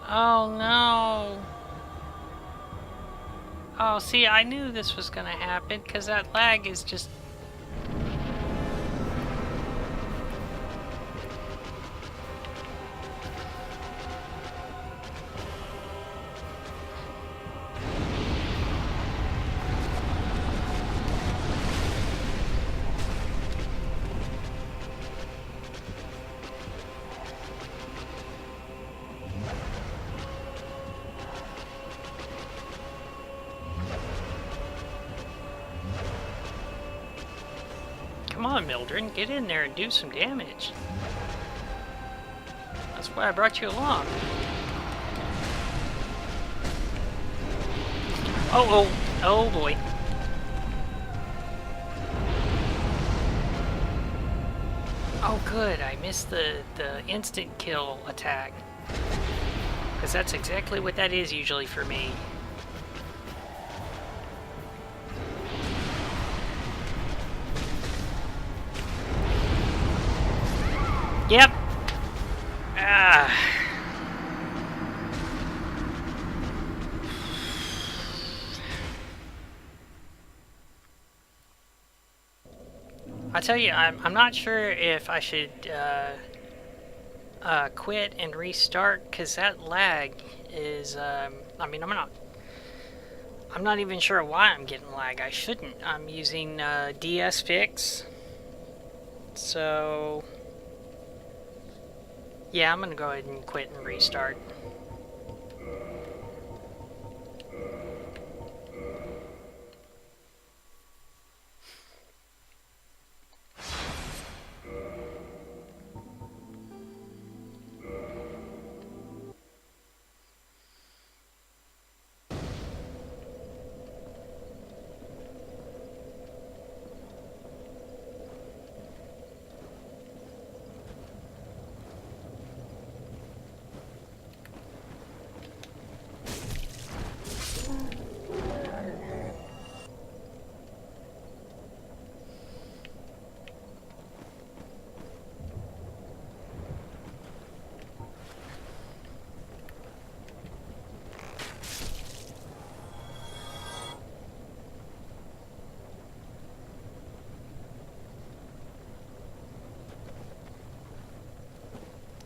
Oh no. Oh, see, I knew this was gonna happen because that lag is just. Come on, Mildred, get in there and do some damage. That's why I brought you along. Oh, oh boy. Oh good, I missed the instant kill attack. Because that's exactly what that is usually for me. Yep. Ah. I tell you, I'm not sure if I should quit and restart because that lag is. I mean, I'm not even sure why I'm getting lag. I shouldn't. I'm using DS Fix. So yeah, I'm gonna go ahead and quit and restart.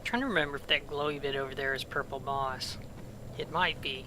Trying to remember if that glowy bit over there is purple moss. It might be.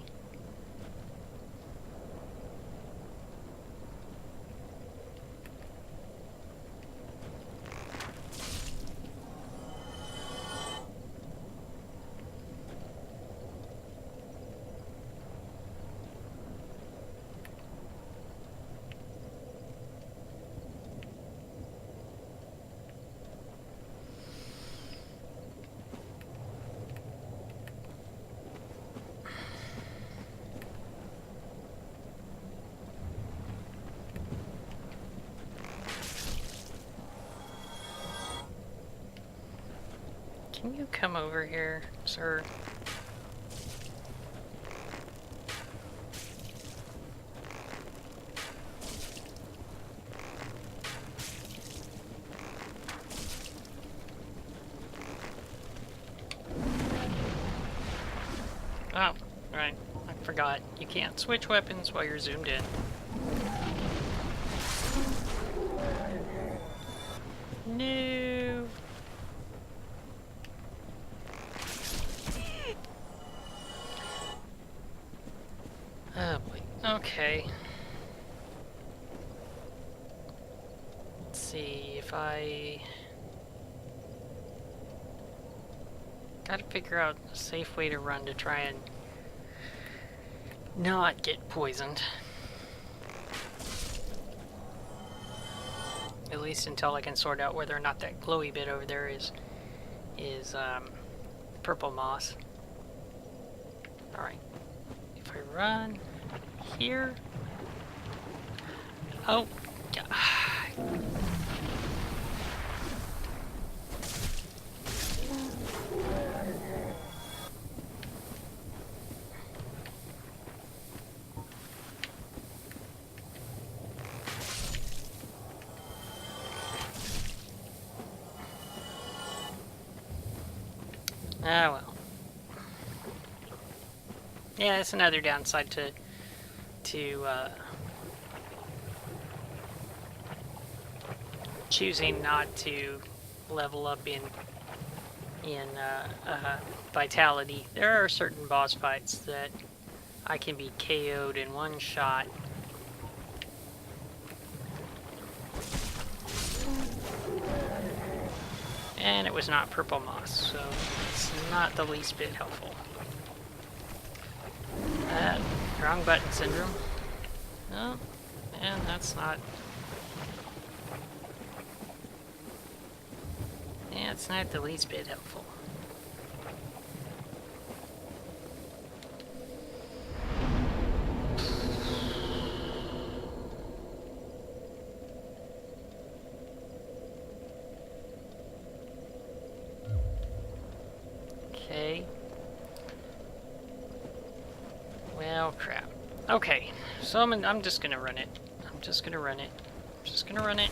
Can you come over here, sir? Oh, right. I forgot. You can't switch weapons while you're zoomed in. No. Oh boy. Okay. Let's see if I gotta figure out a safe way to run to try and not get poisoned. At least until I can sort out whether or not that glowy bit over there is purple moss. Alright. If I run here. Oh, God. Ah, well. Yeah, it's another downside to choosing not to level up in vitality. There are certain boss fights that I can be KO'd in one shot. And it was not purple moss, so it's not the least bit helpful. Wrong button syndrome. No, and that's not... Yeah, it's not the least bit helpful. Okay. Well, crap. Okay, so I'm just gonna run it. I'm just gonna run it. I'm just gonna run it.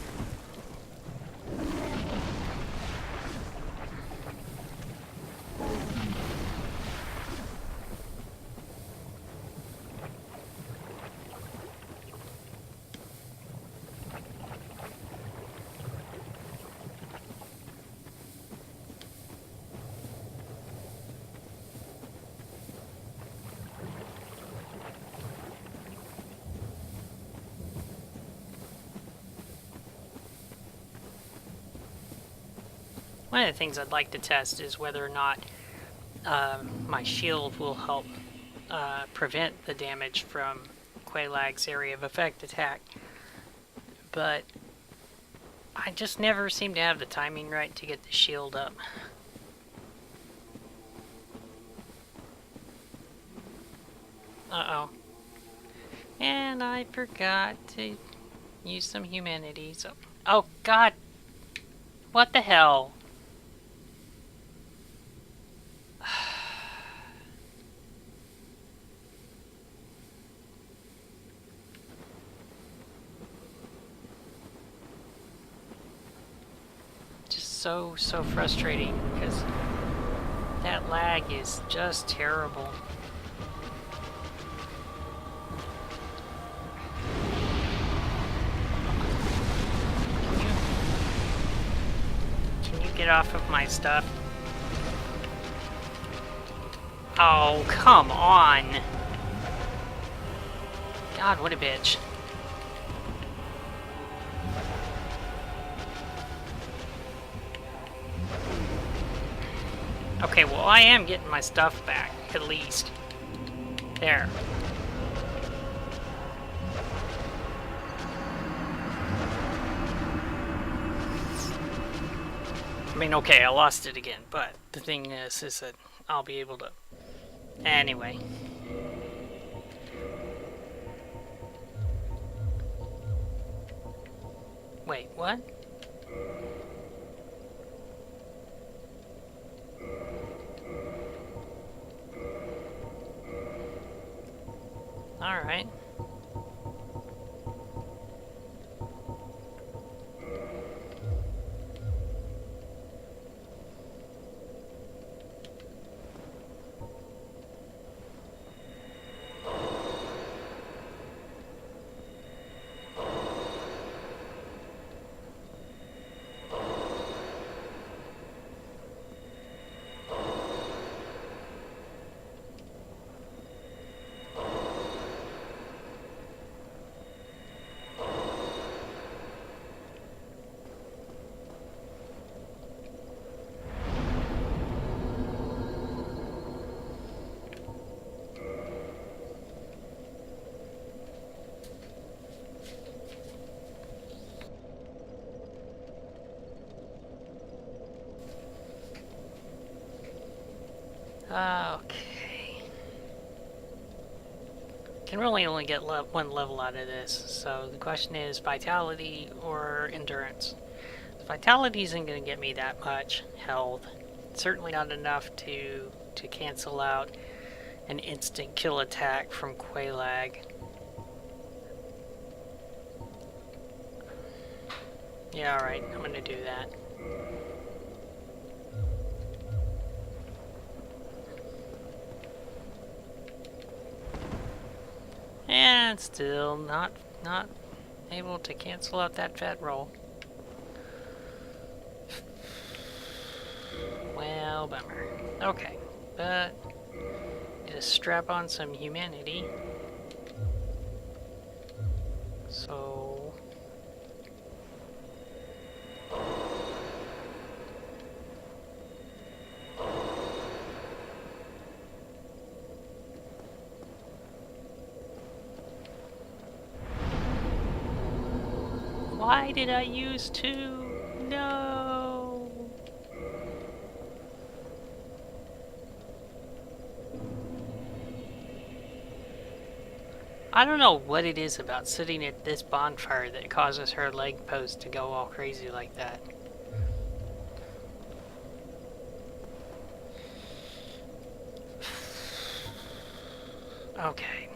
One of the things I'd like to test is whether or not my shield will help prevent the damage from Quelaag's area of effect attack. But I just never seem to have the timing right to get the shield up. Uh-oh. And I forgot to use some humanity, so... Oh, God! What the hell? So frustrating because that lag is just terrible. Can you get off of my stuff? Oh, come on. God, what a bitch. Okay, well, I am getting my stuff back, at least. There. I mean, okay, I lost it again, but the thing is that I'll be able to... Anyway. Wait, what? Alright. Okay. Can really only get one level out of this, so the question is vitality or endurance. Vitality isn't going to get me that much health. Certainly not enough to cancel out an instant kill attack from Quelaag. Yeah, alright, I'm going to do that. And still not able to cancel out that fat roll. Well, bummer. Okay, but just strap on some humanity. So why did I use 2? No. I don't know what it is about sitting at this bonfire that causes her leg pose to go all crazy like that. Okay.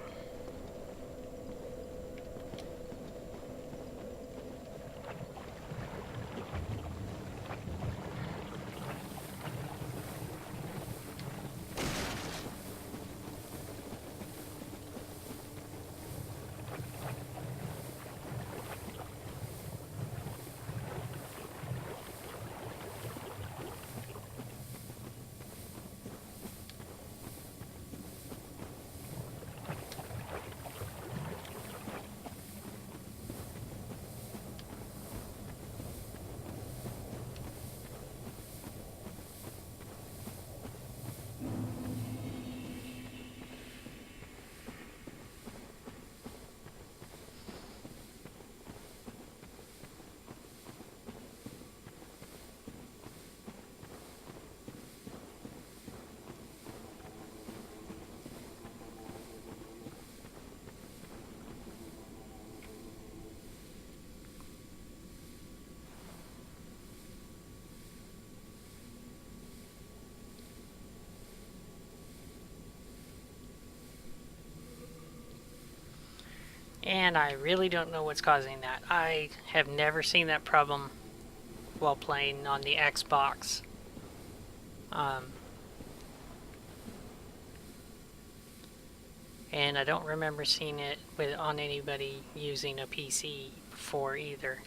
And I really don't know what's causing that. I have never seen that problem while playing on the Xbox. And I don't remember seeing it on anybody using a PC before either.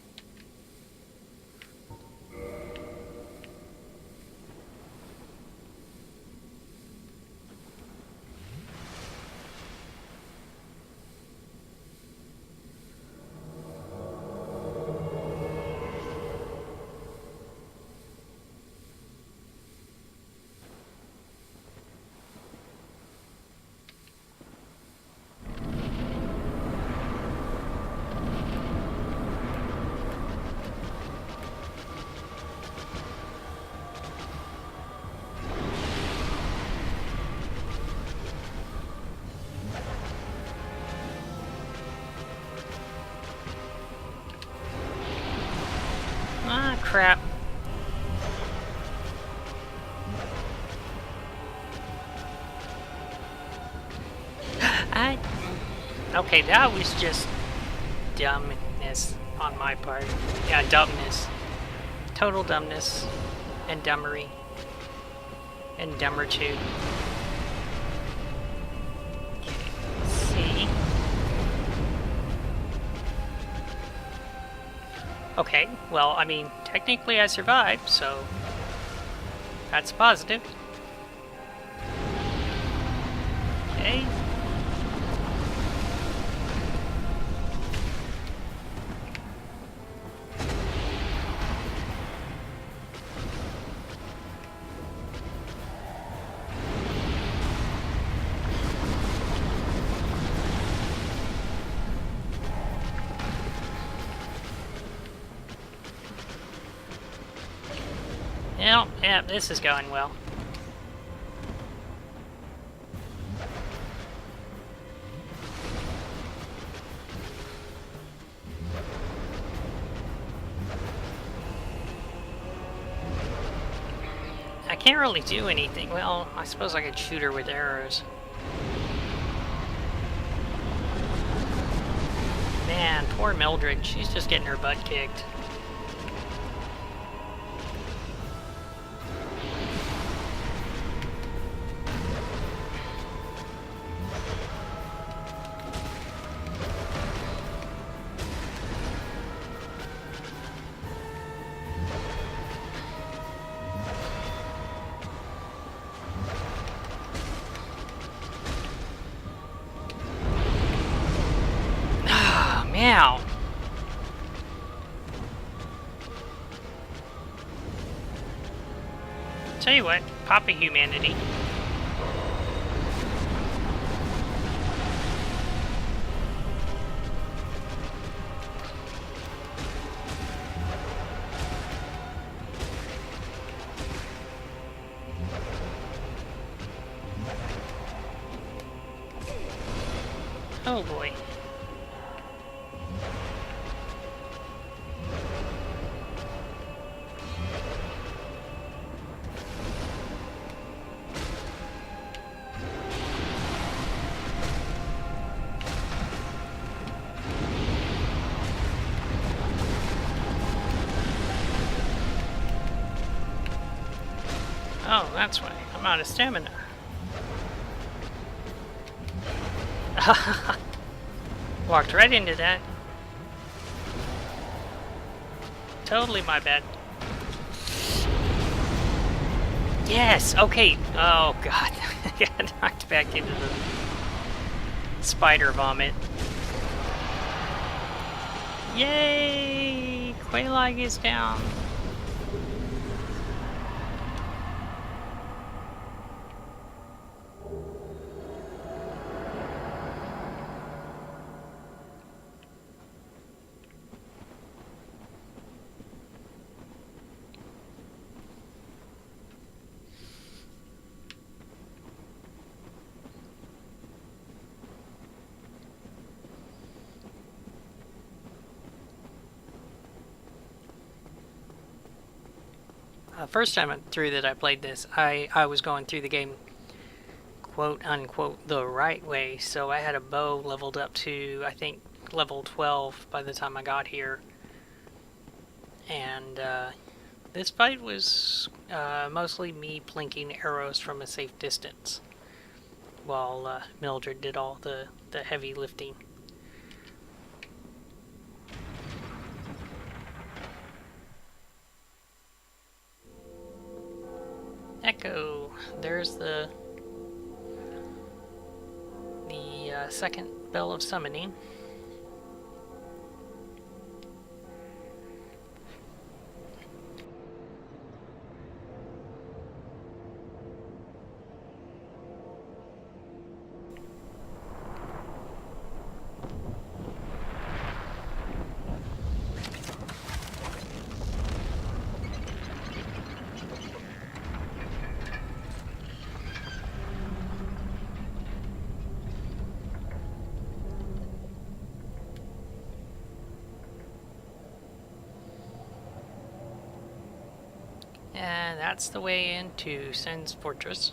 Ah, crap. Okay, that was just dumbness on my part. Yeah, dumbness. Total dumbness. And dummery. And dumbertude. Okay, let's see. Okay, well, I mean, technically I survived, so that's positive. Okay. Yeah, this is going well. can't really do anything. Well, I suppose I could shoot her with arrows. Man, poor Mildred. She's just getting her butt kicked. Meow. Tell you what, Papa Humanity. Oh boy. Oh, that's why. I'm out of stamina. Walked right into that. Totally my bad. Yes! Okay. Oh, God. I got knocked back into the spider vomit. Yay! Quelaag is down. First time through that I played this, I was going through the game quote unquote the right way, so I had a bow leveled up to, I think, level 12 by the time I got here. And this fight was mostly me plinking arrows from a safe distance, while Mildred did all the heavy lifting. Echo. There's the second bell of summoning. And that's the way into Sen's fortress.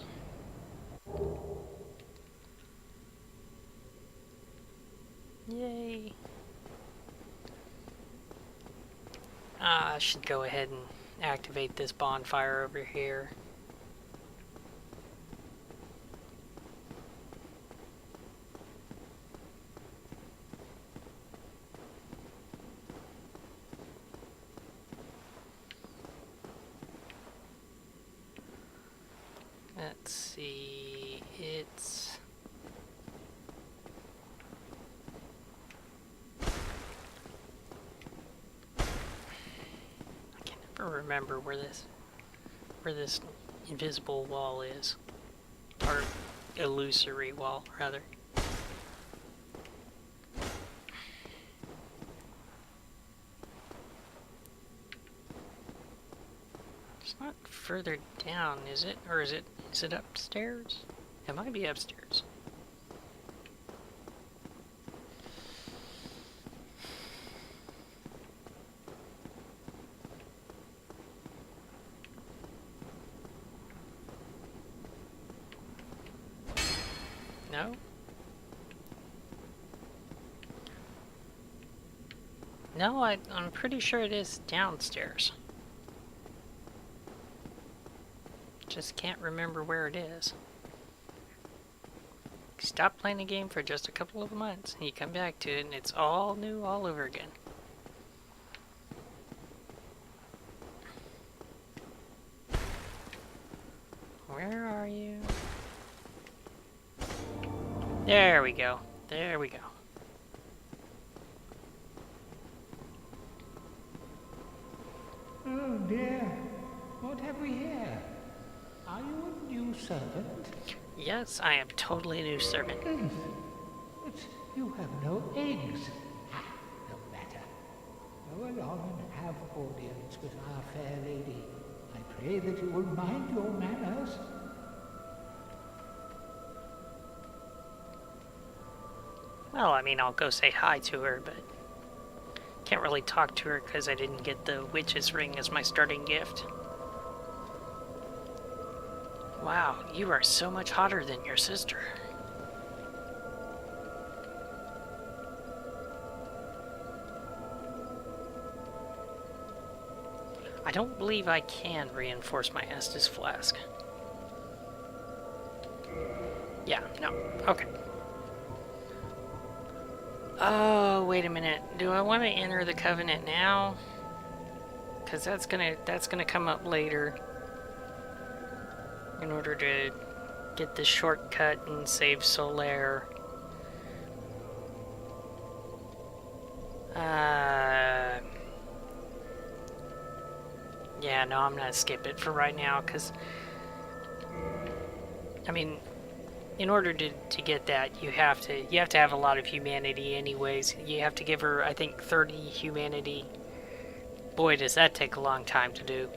Yay. I should go ahead and activate this bonfire over here. Let's see, it's... I can never remember where this invisible wall is. Or illusory wall, rather. It's not further down, is it? Or is it upstairs? It might be upstairs. No, I'm pretty sure it is downstairs. Just can't remember where it is. Stop playing the game for just a couple of months, and you come back to it, and it's all new all over again. Where are you? There we go. There we go. Oh dear, what have we here? Are you a new servant? Yes, I am totally a new servant. Yes, but you have no eggs. Ah, no matter. Go along and have audience with our fair lady. I pray that you will mind your manners. Well, I mean, I'll go say hi to her, but can't really talk to her because I didn't get the witch's ring as my starting gift. Wow, you are so much hotter than your sister. I don't believe I can reinforce my Estus flask. Yeah, no, okay. Oh, wait a minute. Do I want to enter the covenant now? Because that's gonna come up later. In order to get this shortcut and save Solaire. Yeah, no, I'm gonna skip it for right now, because I mean, in order to get that, you have to have a lot of humanity anyways. You have to give her, I think, 30 humanity. Boy, does that take a long time to do.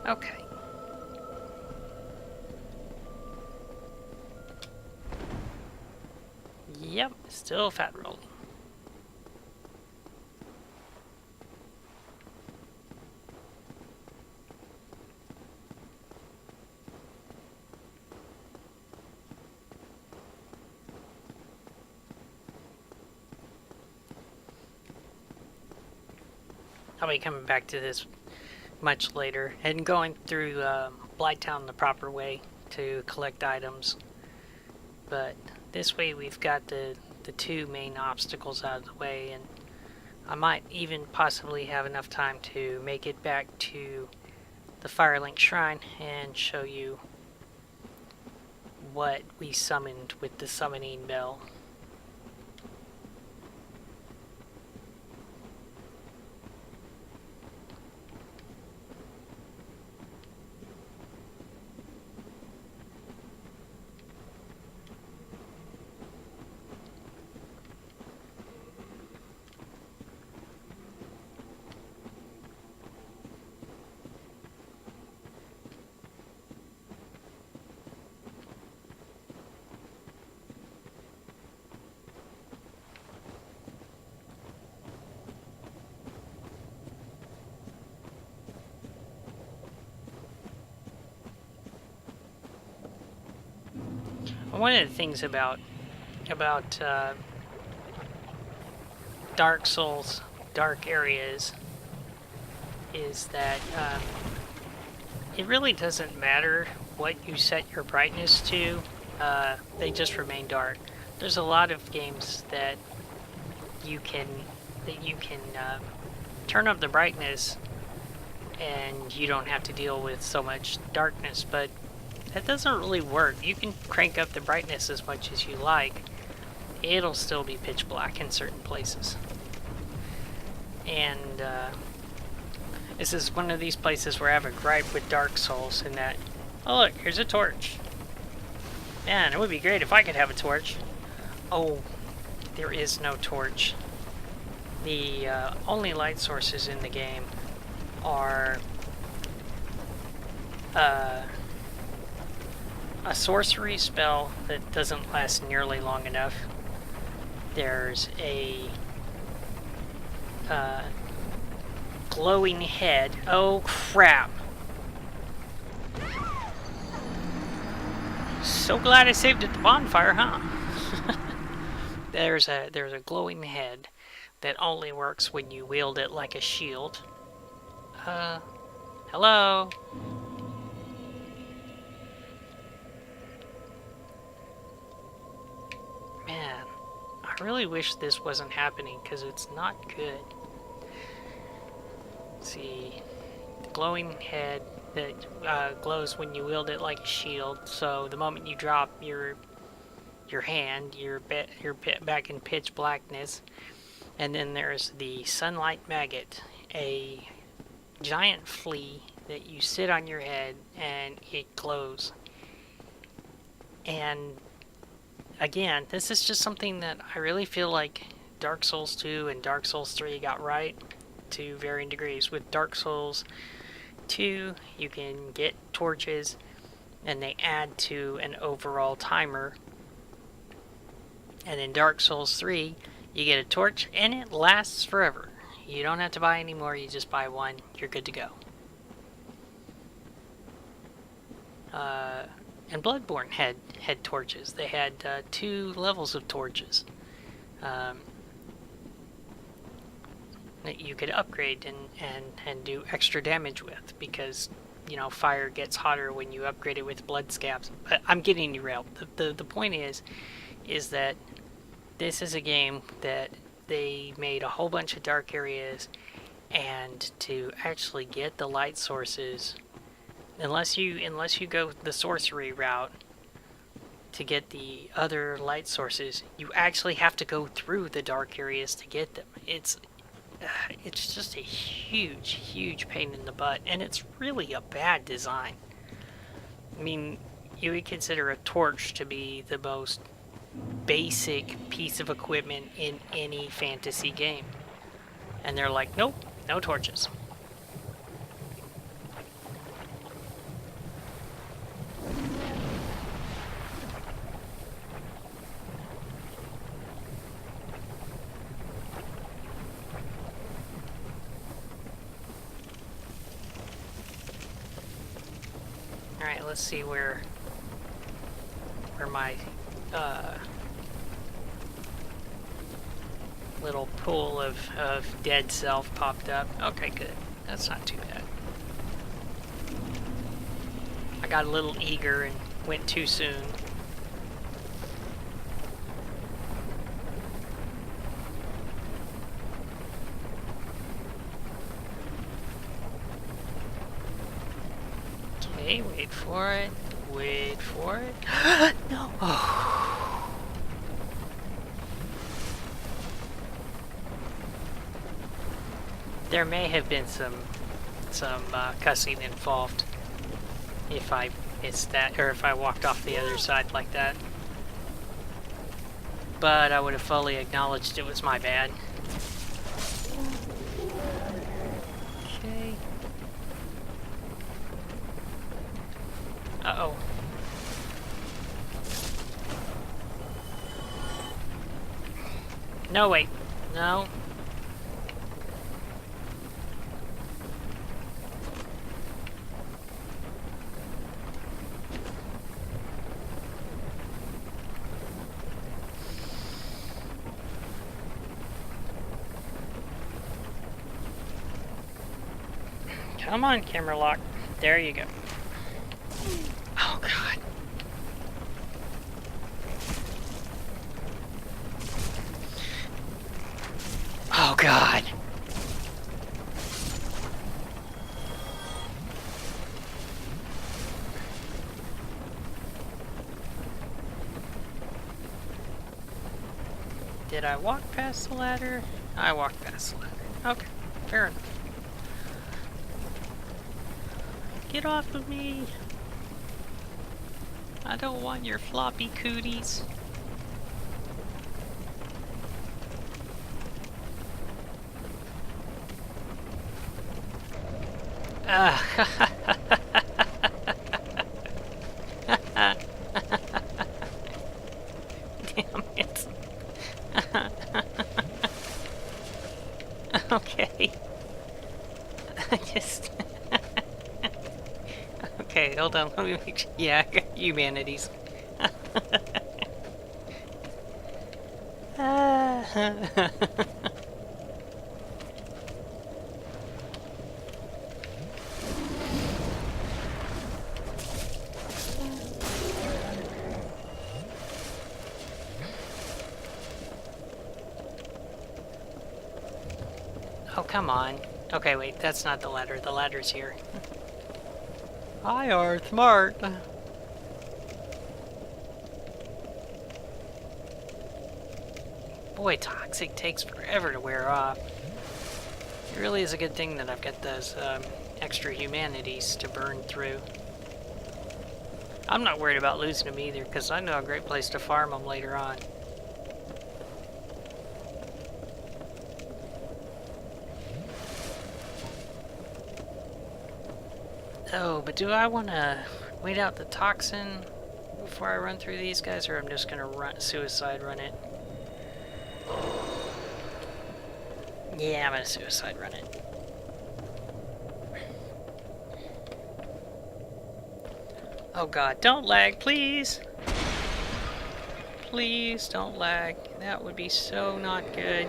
Okay. Yep, still fat rolling. I'll be coming back to this much later and going through Blatant the proper way to collect items. But this way we've got the two main obstacles out of the way, and I might even possibly have enough time to make it back to the Firelink Shrine and show you what we summoned with the summoning bell. One of the things about Dark Souls, dark areas, is that it really doesn't matter what you set your brightness to, they just remain dark. There's a lot of games that you can turn up the brightness and you don't have to deal with so much darkness, but that doesn't really work. You can crank up the brightness as much as you like. It'll still be pitch black in certain places. And this is one of these places where I have a gripe with Dark Souls in that, oh look, here's a torch. Man, it would be great if I could have a torch. Oh, there is no torch. The only light sources in the game are a sorcery spell that doesn't last nearly long enough. There's a glowing head. Oh crap! So glad I saved at the bonfire, huh? There's a glowing head that only works when you wield it like a shield. Hello? Man, I really wish this wasn't happening because it's not good. Let's see, the glowing head that glows when you wield it like a shield. So the moment you drop your hand, you're back in pitch blackness. And then there's the sunlight maggot, a giant flea that you sit on your head and it glows. And again, this is just something that I really feel like Dark Souls 2 and Dark Souls 3 got right to varying degrees. With Dark Souls 2, you can get torches and they add to an overall timer. And in Dark Souls 3, you get a torch and it lasts forever. You don't have to buy any more, you just buy one, you're good to go. And Bloodborne had torches. They had 2 levels of torches that you could upgrade and do extra damage with, because, you know, fire gets hotter when you upgrade it with blood scabs. But I'm getting derailed. The point is that this is a game that they made a whole bunch of dark areas, and to actually get the light sources, unless you go the sorcery route to get the other light sources, you actually have to go through the dark areas to get them. It's just a huge pain in the butt, and it's really a bad design. I mean, you would consider a torch to be the most basic piece of equipment in any fantasy game, and they're like, nope, no torches. Alright, let's see where my little pool of dead self popped up. Okay, good. That's not too bad. I got a little eager and went too soon. Okay, wait for it. Wait for it. No! Oh. There may have been some cussing involved if I missed that, or if I walked off the other side like that. But I would have fully acknowledged it was my bad. Okay. Uh-oh. No, wait. No. Come on, camera lock. There you go. Oh, God. Oh, God. Did I walk past the ladder? I walked past the ladder. Okay, fair enough. Get off of me! I don't want your floppy cooties. Damn it. Okay. I just... Okay, hold on. Let me make sure. Yeah, I got humanities. Oh, come on. Okay, wait, that's not the ladder. The ladder's here. Hi, Art. Smart. Boy, toxic takes forever to wear off. It really is a good thing that I've got those extra humanities to burn through. I'm not worried about losing them either, because I know a great place to farm them later on. Oh, but do I want to wait out the toxin before I run through these guys, or I'm just going to suicide run it? Yeah, I'm going to suicide run it. Oh god, don't lag, please! Please don't lag. That would be so not good.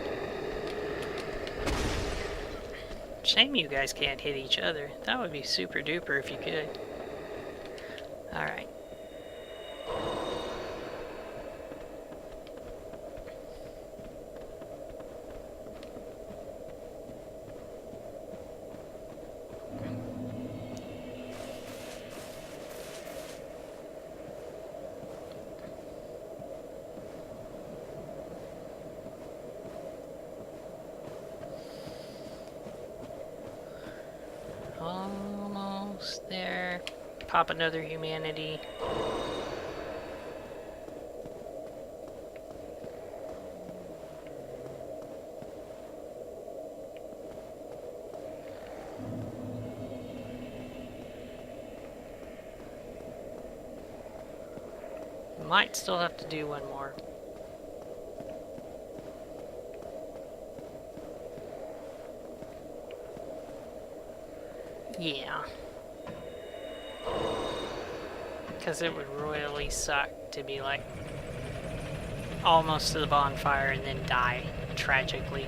Shame you guys can't hit each other. That would be super duper if you could. Alright. Almost there. Pop another humanity. Might still have to do one more. Yeah. Because it would royally suck to be like almost to the bonfire and then die tragically.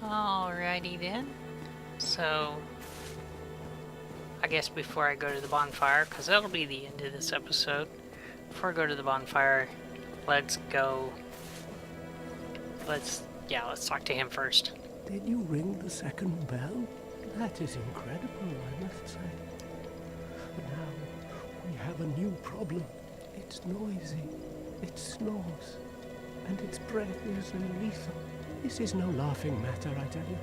Alrighty then. So, I guess before I go to the bonfire, because that'll be the end of this episode, before I go to the bonfire, let's talk to him first. Did you ring the second bell? That is incredible, I must say. But now we have a new problem. It's noisy, it snores, and its breath is lethal. This is no laughing matter, I tell you.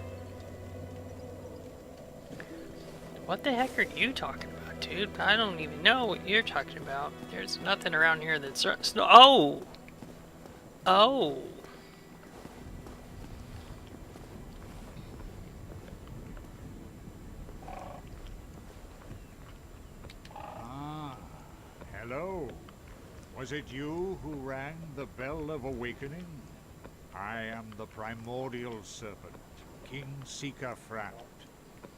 What the heck are you talking about, dude? I don't even know what you're talking about. There's nothing around here that's... Oh! Oh! Ah, hello. Was it you who rang the bell of awakening? I am the primordial serpent, King Seeker Frout,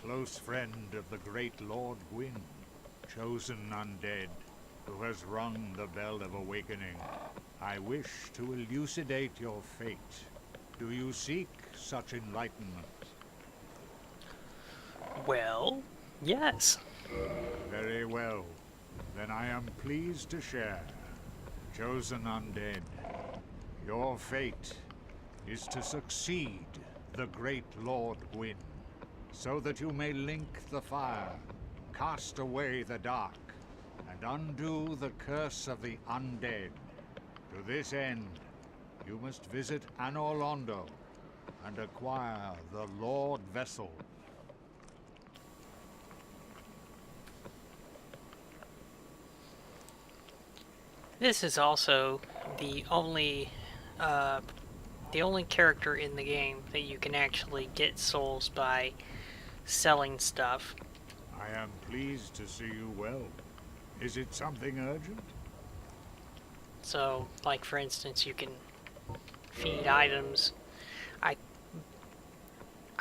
close friend of the great Lord Gwyn, chosen undead, who has rung the bell of awakening. I wish to elucidate your fate. Do you seek such enlightenment? Well, yes. Very well. Then I am pleased to share. Chosen undead, your fate is to succeed the great Lord Gwyn, so that you may link the fire, cast away the dark, and undo the curse of the undead. To this end, you must visit Anor Londo, and acquire the Lord Vessel. This is also the only character in the game that you can actually get souls by selling stuff. I am pleased to see you well. Is it something urgent? So, like for instance, you can feed items. I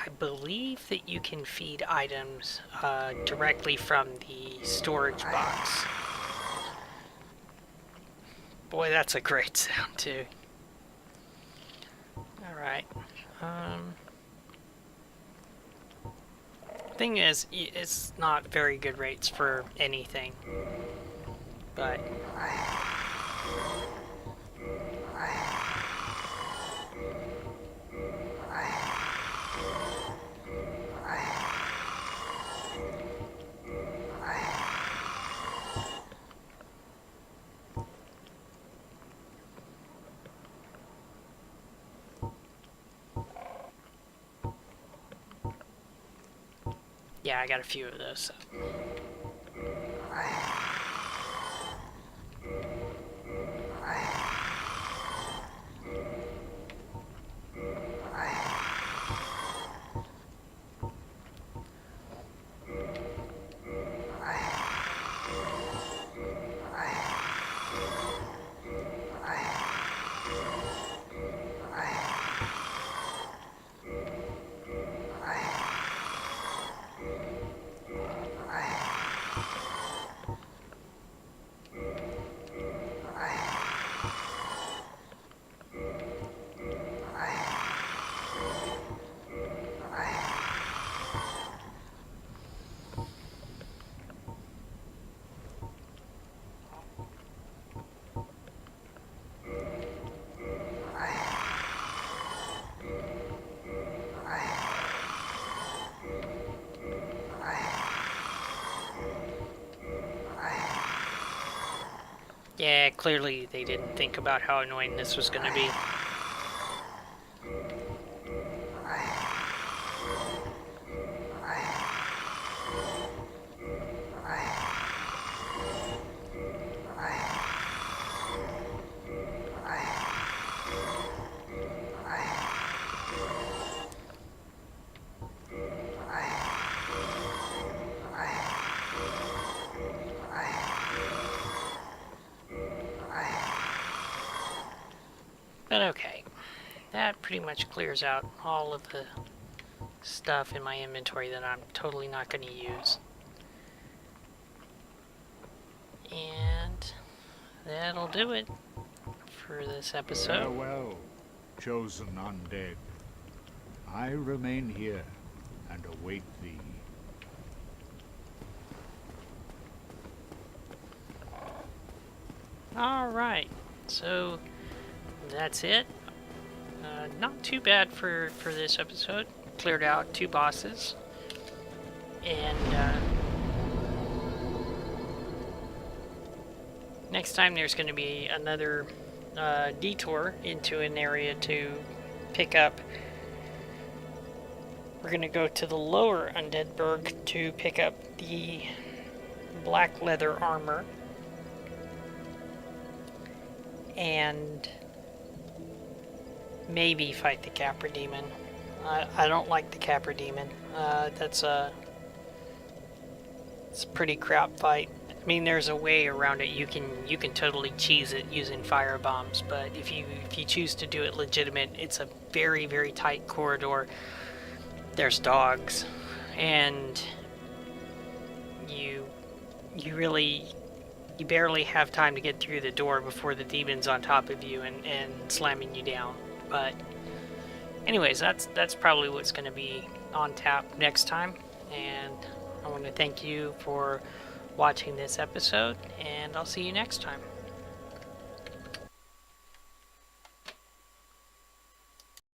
I believe that you can feed items directly from the storage box. Boy, that's a great sound too. Alright. Thing is, it's not very good rates for anything. But yeah, I got a few of those. So. Yeah, clearly they didn't think about how annoying this was going to be. But okay, that pretty much clears out all of the stuff in my inventory that I'm totally not going to use. And that'll do it for this episode. Farewell, chosen undead. I remain here and await thee. Alright, so that's it. Not too bad for this episode. Cleared out 2 bosses. And next time there's going to be another detour into an area to pick up. We're going to go to the lower Undead Burg to pick up the black leather armor. And maybe fight the Capra Demon. I don't like the Capra Demon. It's a pretty crap fight. I mean, there's a way around it. You can totally cheese it using fire bombs, but if you choose to do it legitimate, it's a very, very tight corridor. There's dogs, and you barely have time to get through the door before the demon's on top of you and slamming you down. But anyways, that's probably what's going to be on tap next time. And I want to thank you for watching this episode, and I'll see you next time.